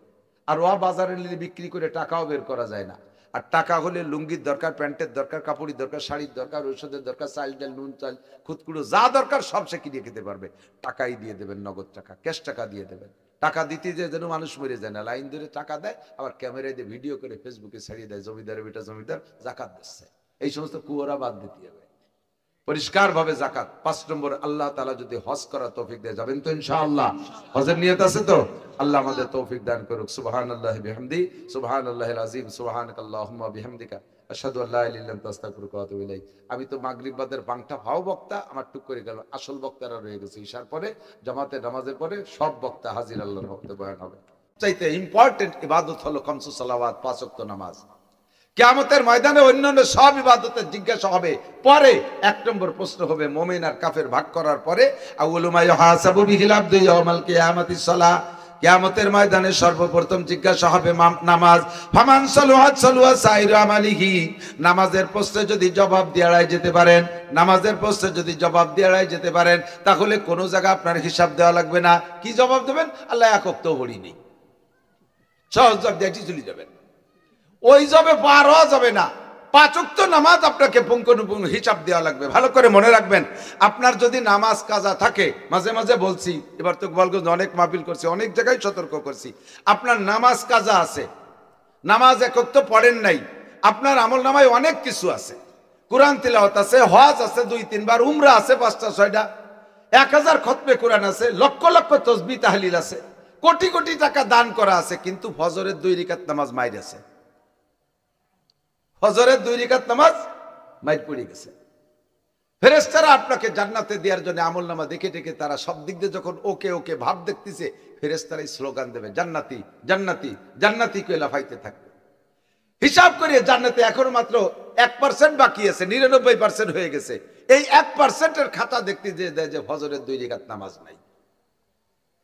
আর ওয়া বাজারে নিলে বিক্রি করে টাকাও বের করা যায় না। আর টাকা হলে লুঙ্গির দরকার, প্যান্টের দরকার, কাপড়ের দরকার, শাড়ির দরকার, ঔষধের দরকার, চাল ডাল নুন চাল খুদকুড়ো যা দরকার সব সে কিনে খেতে পারবে। টাকাই দিয়ে দেবেন, নগদ টাকা, ক্যাশ টাকা দিয়ে দেবেন। টাকা দিতে যে যেন মানুষ মরে যায় না, লাইন ধরে টাকা দেয়, আবার ক্যামেরায় দিয়ে ভিডিও করে ফেসবুকে ছাড়িয়ে দেয়, জমিদারের বেটা জমিদার জাকাত দিচ্ছে। এই সমস্ত কুয়োরা বাদ দিতে হবে, পরিষ্কার ভাবে জাকাত। 5 নম্বর, আল্লাহ তাআলা যদি হজ করা তৌফিক দেয়, যাবেন তো ইনশাআল্লাহ? হজের নিয়ত আছে তো? আল্লাহ আমাদের তৌফিক দান করুক। সুবহানাল্লাহি বিহামদি, সুবহানাল্লাহিল আযীম, সুবহানাকাল্লাহুম্মা বিহামদিকা, আশহাদু আল্লা ইলাহা ইল্লা আনতা, আস্তাগফিরুকা ওয়া আতুবু ইলাইক। আমি তো মাগরিব বাদের বাংটা ভাও বক্তা, আমার টুক করে গেল। আসল বক্তারা রয়ে গেছে, ইশার পরে জামাতে নামাজের পরে সব বক্তা হাজির, আল্লাহর ভক্ত বয়ান হবে। চাইতে ইম্পর্টেন্ট ইবাদত হলো 5 সালাওয়াত, 5 ওয়াক্ত নামাজ। কিয়ামতের ময়দানে অন্যান্য সব ইবাদতের জিজ্ঞাসা হবে পরে। 1 নম্বর প্রশ্ন হবে মুমিন আর কাফের ভাগ করার পরে, আউয়ালু মা ইউহাসাবু বিহিল আবদু ইয়াউমাল কিয়ামাতিস সালাহ। কিয়ামতের ময়দানে সর্বপ্রথম জিজ্ঞাসা হবে নামাজ। ফামান সালুহাত সালুহা সাইরু আমালিহি। নামাজের প্রশ্নে যদি জবাব দিয়ে এড়ায় যেতে পারেন, নামাজের প্রশ্নে যদি জবাব দিয়ে এড়ায় যেতে পারেন, তাহলে কোনো জায়গা আপনার হিসাব দেওয়া লাগবে না। কি জবাব দেবেন? আল্লাহ এক ওয়াক্ত পড়িনি, সহজ জবাব দিয়ে চলে যাবেন। ওই জবে পার হওয়া যাবে না। 5 ওয়াক্ত নামাজ আপনাকে পুঙ্খানুপুঙ্খ হিসাব দেওয়া লাগবে। ভালো করে মনে রাখবেন, আপনার যদি নামাজ কাজা থাকে, মাঝে মাঝে বলছি, এবার তো গোপালগঞ্জ অনেক মাহফিল করছি, অনেক জায়গায় সতর্ক করছি, আপনার নামাজ কাজা আছে, নামাজ 1 ওয়াক্ত পড়েন নাই, আপনার আমল নামায় অনেক কিছু আছে, কোরআন তিলাওয়াত আছে, হজ আছে 2-3 বার, উমরা আছে 5টা 6টা, 1000 খতমে কোরআন আছে, লক্ষ লক্ষ তাসবিহ তাহলিল আছে, কোটি কোটি টাকা দান করা আছে, কিন্তু ফজরের 2 রাকাত নামাজ মাইর আছে, ফজরের 2 রাকাত নামাজ মাইর পড়ে গেছে। ফেরেশতারা আপনাকে জান্নাতে দেওয়ার জন্য আমলনামা দেখে দেখে তারা সব দিক দিয়ে যখন ওকে ওকে ভাব দেখতেছে, ফেরেশতারাই স্লোগান দেবে জান্নাতি জান্নাতি জান্নাতি কইলা লাফাইতে থাকবে। হিসাব করে জান্নাতে এখন মাত্র 1% বাকি আছে, 99% হয়ে গেছে। এই 1%-এর খাতা দেখতে যে দেয় যে ফজরের 2 রাকাত নামাজ নাই।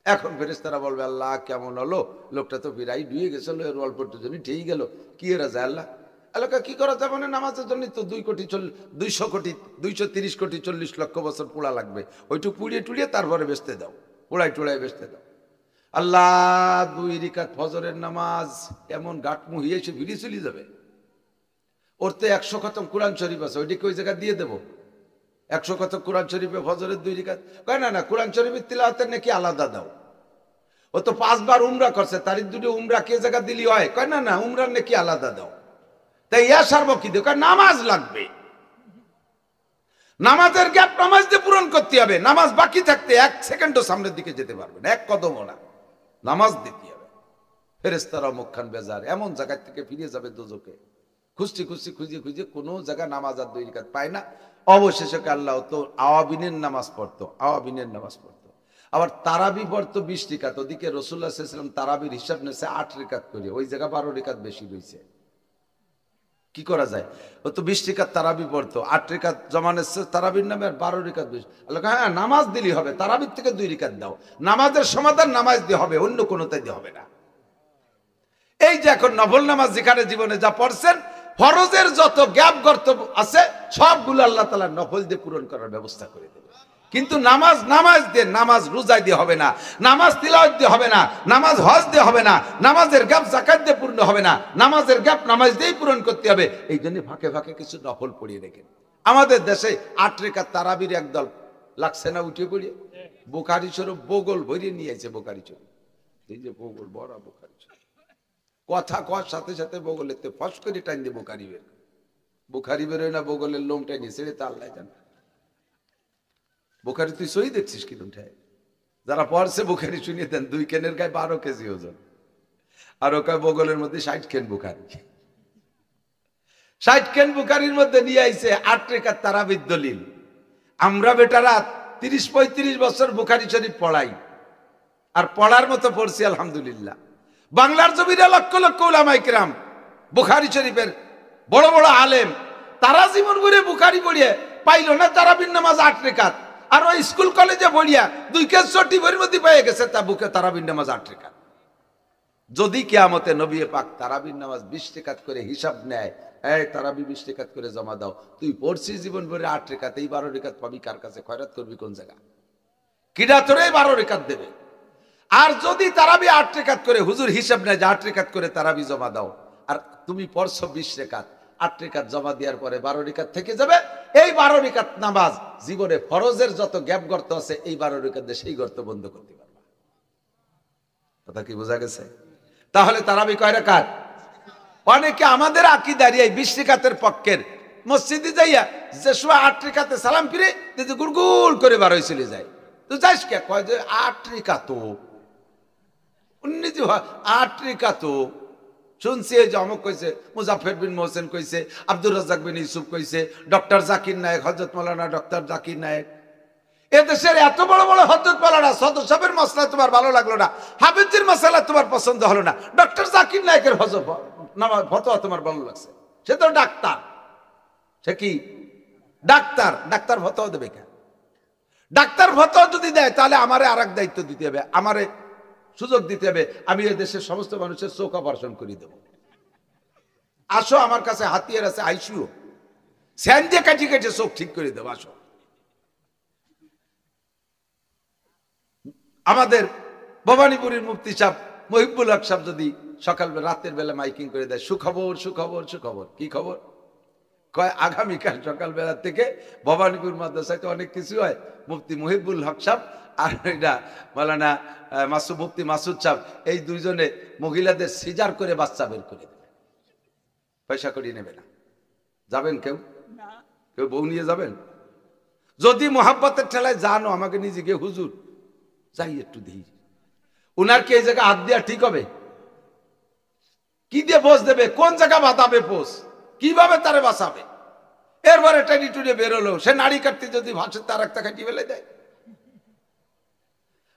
এখন ফেরেশতারা বলবে আল্লাহ কেমন হলো, লোকটা তো বিরাই ডুয়ে গেছিল, এর অল্পটার জন্য ঠিক গেল, কি এরা যায় আল্লাহ? আল্লাহকে কি করা যাবে না, নামাজের জন্য তো 200 কোটি 230 কোটি 40 লক্ষ বছর পোড়া লাগবে, ওইটুকু পুড়িয়ে টুড়িয়ে তারপরে বেচতে দাও, পোড়াই টোড়াই বেচতে দাও। আল্লাহ 2 রাকাত ফজরের নামাজ এমন গাট মুহিয়ে এসে ভিড়ে চলে যাবে। ওর তো 100 খতম কোরআন শরীফ আছে, ওইটাকে ওই জায়গায় দিয়ে দেবো। 100 খতম কোরআন শরীফে ফজরের 2 রাকাত, কয় না না কোরআন শরীফের তিলাওয়াতের নাকি আলাদা দাও। ও তো 5 বার উমরা করছে, তারিখ 2 উমরা কে জায়গা দিলি হয়, কয় না না উমরার নাকি আলাদা দাও। তাই ইয়া সারব কি দেখো, নামাজ লাগবে। নামাজের গ্যাপ নামাজ দিয়ে পূরণ করতে হবে। নামাজ বাকি থাকতে 1 সেকেন্ডও সামনের দিকে যেতে পারবে না, 1 কদমও না। নামাজ দিতে হবে। ফেরেশতারা মুখখান বেজার, এমন জায়গা থেকে ফিরে যাবে দোজখে, খুঁজে কোনো জায়গা নামাজ আর 2 রাকাত পায় না। অবশেষে আল্লাহ তো আওয়াবিনের নামাজ পড়তো, আবার তারাবি পড়তো 20 রাকাত। ওদিকে রাসূলুল্লাহ সাল্লাল্লাহু আলাইহি ওয়াসাল্লাম তারাবির হিসাব নেছে 8 রাকাত করে, ওই জায়গা 12 রাকাত বেশি রয়েছে। কি করা যায়? ও তো 20 রাকাত তারাবি পড়তো, 8 রাকাত জমা নেছে তারাবির নামে, আর 12 রাকাত বেশি। আল্লাহ হ্যাঁ নামাজ দিলেই হবে, তারাবির থেকে 2 রাকাত দাও। নামাজের সমাধান নামাজ দিয়ে হবে, অন্য কোনোটাই দিয়ে হবে না। এই যে এখন নফল নামাজ যেখানে জীবনে যা পড়ছেন, ফরজের যত গ্যাপ গর্ত আছে সবগুলো আল্লাহ তাআলা নফল দিয়ে পূরণ করার ব্যবস্থা করে দেবে। কিন্তু নামাজ দিয়ে, নামাজ রোজা দিয়ে হবে না, নামাজ তিলাওয়াত দিয়ে হবে না, নামাজ হজ দিয়ে হবে না, নামাজের গ্যাপ যাকাত দিয়ে পূর্ণ হবে না, নামাজের গ্যাপ নামাজ দিয়েই পূরণ করতে হবে। এই জন্য ফাঁকে ফাঁকে কিছু নফল পড়িয়ে রেখেন। আমাদের দেশে 8 রাকাত তারাবির একদল লাগছে না, উঠে পড়িয়ে বুখারী শরীফ বগল ভরিয়ে নিয়েছে। বুখারী শরীফ, এই যে বগল বড় বুখারী শরীফ, কথা কর সাথে সাথে বগলেতে ফস করে টাইম দিয়ে বুখারী বেরোয় না, বগলের লোম টাইনি ছেড়ে তা আল্লাহ জানে। বুখারী তুই সই দেখছিস কি উঠায়? যারা পড়ছে বুখারী শুনিয়ে দেন, 2 কেনের গায়ে 12 কেজি ওজন, আর ওকে বগলের মধ্যে 60 কেন বুখারী। 60 কেন বুখারীর মধ্যে নিয়ে আইছে 8 রাকাত তারাবির দলিল। আমরা বেটারা 30-35 বছর বুখারী শরীফ পড়াই, আর পড়ার মতো পড়ছি আলহামদুলিল্লাহ। বাংলার জমিনে লক্ষ লক্ষ উলামায়ে কেরাম বুখারী শরীফের বড় বড় আলেম, তারা জীবন ভরে বুখারী পড়িয়ে পাইল না তারাবির নামাজ 8 রাকাত। আর ওই স্কুল কলেজে পড়িয়া 2 কেজি চটি বইয়ের মধ্যে পেয়ে গেছে তা বুকে তারাবির নামাজ 8 রাকাত। যদি কিয়ামতে নবী পাক তারাবির নামাজ 20 রাকাত করে হিসাব নেয়, এই তারাবি 20 রাকাত করে জমা দাও, তুই পড়ছিস জীবন ভরে 8 রাকাত, এই 12 রাকাত পাবি কার কাছে? খয়রাত করবি কোন জায়গা? কিডা তোরে 12 রাকাত দেবে? আর যদি তারাবি 8 রাকাত করে হুজুর হিসাব নেয় যে 8 রাকাত করে তারাবি জমা দাও, আর তুমি পড়ছো 20 রাকাত, 8 রাকাত জমা দেওয়ার পরে 12 রাকাত থেকে যাবে। এই 12 রাকাত নামাজ জীবনে ফরজের যত গ্যাপ গর্ত আছে, এই 12 রাকাত দিয়ে সেই গর্ত বন্ধ করতে পারবে। কথা কি বোঝা গেছে? তাহলে তারাবি কয় রাকাত? অনেকে আমাদের আকীদার এই 20 রাকাতের পক্ষের মসজিদে যাইয়া যে সময় 8 রাকাতে সালাম ফিরে যে গুড়গুড় করে বার হয়ে চলে যায়। তো যাইস কে? কয় যে 8 রাকাত, 8 রাকাত শুনছি। এই যে অমুক কইছে, মুজাফফর বিন মোহসেন কইছে, আব্দুর রাজ্জাক বিন ইউসুফ কইছে, ডক্টর জাকির নায়েক, হযরত মাওলানা ডক্টর জাকির নায়েক। এদেশের এত বড় বড় হযরত মাওলানা সদর সাহেবের মাসলা তোমার ভালো লাগলো না, হাফেজের মাসলা তোমার পছন্দ হলো না, ডক্টর জাকির নায়েকের ফতোয়া তোমার ভালো লাগছে। সে তো ডাক্তার, সে কি ডাক্তার? ডাক্তার ফতোয়া দেবে কেন? ডাক্তার ফতোয়া যদি দেয় তাহলে আমারে আরেক দায়িত্ব দিতে হবে, আমারে সুযোগ দিতে হবে। আমি এই দেশের সমস্ত মানুষের চোখ অপারেশন করে দেব। আসো আমার কাছে, হাতিয়ার আছে, আইসিও স্যান্ডে কাটি কাটি চোখ ঠিক করে দেবো। আসো। আমাদের ভবানীপুরের মুফতি সাহেব মহিবুল হক সাহেব যদি সকালবেলা রাতের বেলা মাইকিং করে দেয়, সুখবর সুখবর সুখবর। কি খবর? কয় আগামীকাল সকালবেলা থেকে ভবানীপুর মাদ্রাসায় তো অনেক কিছু হয়, মুফতি মহিবুল হক সাহেব আর এটা মাওলানা মুফতি মাসুদ সাহেব, এই 2 জনে মহিলাদের সিজার করে বাচ্চা বের করে দেবে। পয়সা করিয়ে নেবে না। যাবেন কেউ? কেউ বউ নিয়ে যাবেন? যদি মোহাব্বতের ঠেলায় জানো, আমাকে নিজে গিয়ে হুজুর যাই একটু দিই, উনার কি এই জায়গা হাত দেওয়া ঠিক হবে? কি দিয়ে পোষ দেবে? কোন জায়গা বাঁধাবে পোষ? কিভাবে তারে বাঁচাবে? এরপরে টেনে টুনে বেরোলো, সে নাড়ি কাটতে যদি ভাষে তার একটা কাটি ফেলে দেয়,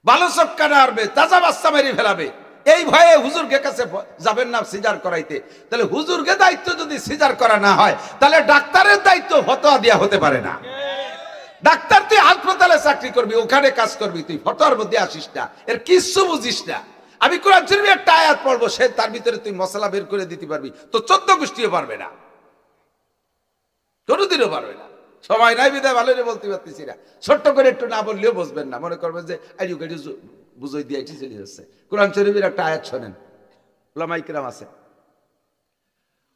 ভালো চোখ কাটা আরবে, তাজা বাচ্চা মেরে ফেলাবে, এই ভয়ে হুজুরকে কাছে যাবেন না সিজার করাইতে। তাহলে হুজুরকে দায়িত্ব যদি সিজার করা না হয়, তাহলে ডাক্তারের দায়িত্ব ফতোয়া দেওয়া হতে পারে না। ডাক্তার তুই হাসপাতালে চাকরি করবি, ওখানে কাজ করবি, তুই ফতোয়ার মধ্যে আসিস না, এর কিচ্ছু বুঝিস না। আমি কোরআন শরীফে একটা আয়াত পড়বো, সে তার ভিতরে তুই মশলা বের করে দিতে পারবি, তো 14 গোষ্ঠীও পারবে না, কোনোদিনও পারবে না। সময় নাই বিদায় ভালো বলতে পারতেছি না, ছোট্ট করে একটু না বললেও বুঝবেন না, মনে করবেন যে বুঝাই দিয়ে চলে যাচ্ছে। কোরআন শরীফের একটা আয়াত শোনেন, উলামায়ে কিরাম আছে,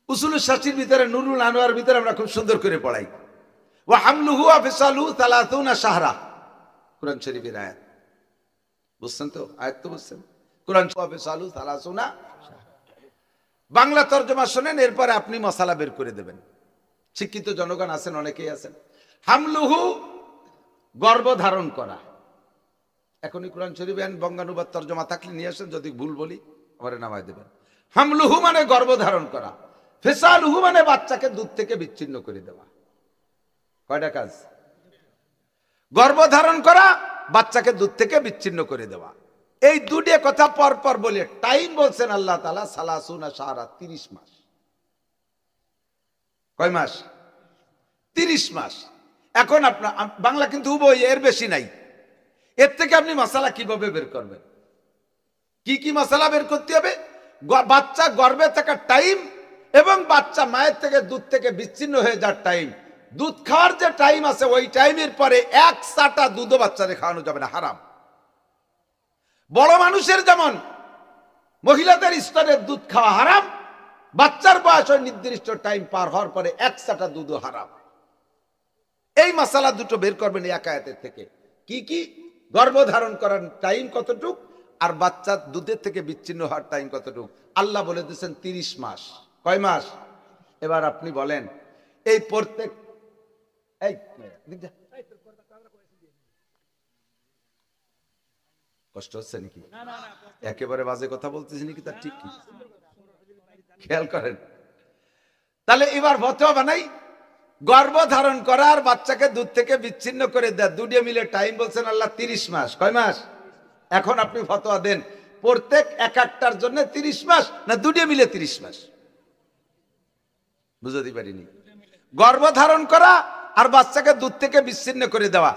উসুলুস শাসির ভিতরে, নুরুল আনোয়ার ভিতরে আমরা খুব সুন্দর করে পড়াই। ওয়া হামলুহু ওয়া ফিসালুহু 30 শাহরা, কোরআন শরীফের আয়াত। বুঝছেন তো? আয়াত তো বুঝছেন? কোরআন ওয়া ফিসালুহু 30। বাংলা তরজমা শোনেন, এরপরে আপনি মশালা বের করে দেবেন। শিক্ষিত জনগণ আছেন, অনেকেই আছেন। হামলুহু গর্ভধারণ করা। এখনই কোরআন শরীফ বঙ্গানুবাদ তর্জমা থাকলে নিয়ে আসেন, যদি ভুল বলি আমারে নামায় দেবেন। হামলুহু মানে গর্ভধারণ করা, ফিসালুহু মানে বাচ্চাকে দুধ থেকে বিচ্ছিন্ন করে দেওয়া। কয়টা কাজ? গর্ভধারণ করা, বাচ্চাকে দুধ থেকে বিচ্ছিন্ন করে দেওয়া। এই দুটো কথা পর পর বলে টাইম বলছেন আল্লাহ তাআলা সালাসুনা শাহরা, 30 মাস। কয় মাস? 30 মাস। এখন আপনার বাংলা কিন্তু উভয়, এর বেশি নাই। এর থেকে আপনি মশালা কিভাবে বের করবেন? কি কি মশালা বের করতে হবে? বাচ্চা গর্ভে থাকার টাইম এবং বাচ্চা মায়ের থেকে দুধ থেকে বিচ্ছিন্ন হয়ে যাওয়ার টাইম। দুধ খাওয়ার যে টাইম আছে ওই টাইমের পরে এক চাটা দুধও বাচ্চাদের খাওয়ানো যাবে না, হারাম। বড় মানুষের যেমন মহিলাদের স্তরের দুধ খাওয়া হারাম, বাচ্চার বয়স ওই নির্দিষ্ট টাইম পার হওয়ার পরে এক চাটা দুধও হারাম। এই মশালা দুটো বের করবেন এই আয়াতের থেকে। কি কি? গর্ভধারণ করার টাইম কতটুক আর বাচ্চা দুধের থেকে বিচ্ছিন্ন হওয়ার টাইম কতটুক। আল্লাহ বলে দিয়েছেন 30 মাস। কয় মাস? এবার আপনি বলেন এই প্রত্যেক কষ্ট হচ্ছে নাকি? একেবারে বাজে কথা বলতেছি নাকি? তার ঠিক কি খেয়াল করেন। তাহলে এবার ফতোয়া বানাই, গর্ভধারণ করার বাচ্চাকে দুধ থেকে বিচ্ছিন্ন করে দেয়, দুটো মিলে টাইম বলছেন আল্লাহ 30 মাস। কয় মাস? এখন আপনি ফতোয়া দেন প্রত্যেক এক একটার জন্য 30 মাস না দুটো মিলে 30 মাস? বুঝতে পারিনি। গর্ভধারণ করা আর বাচ্চাকে দুধ থেকে বিচ্ছিন্ন করে দেওয়া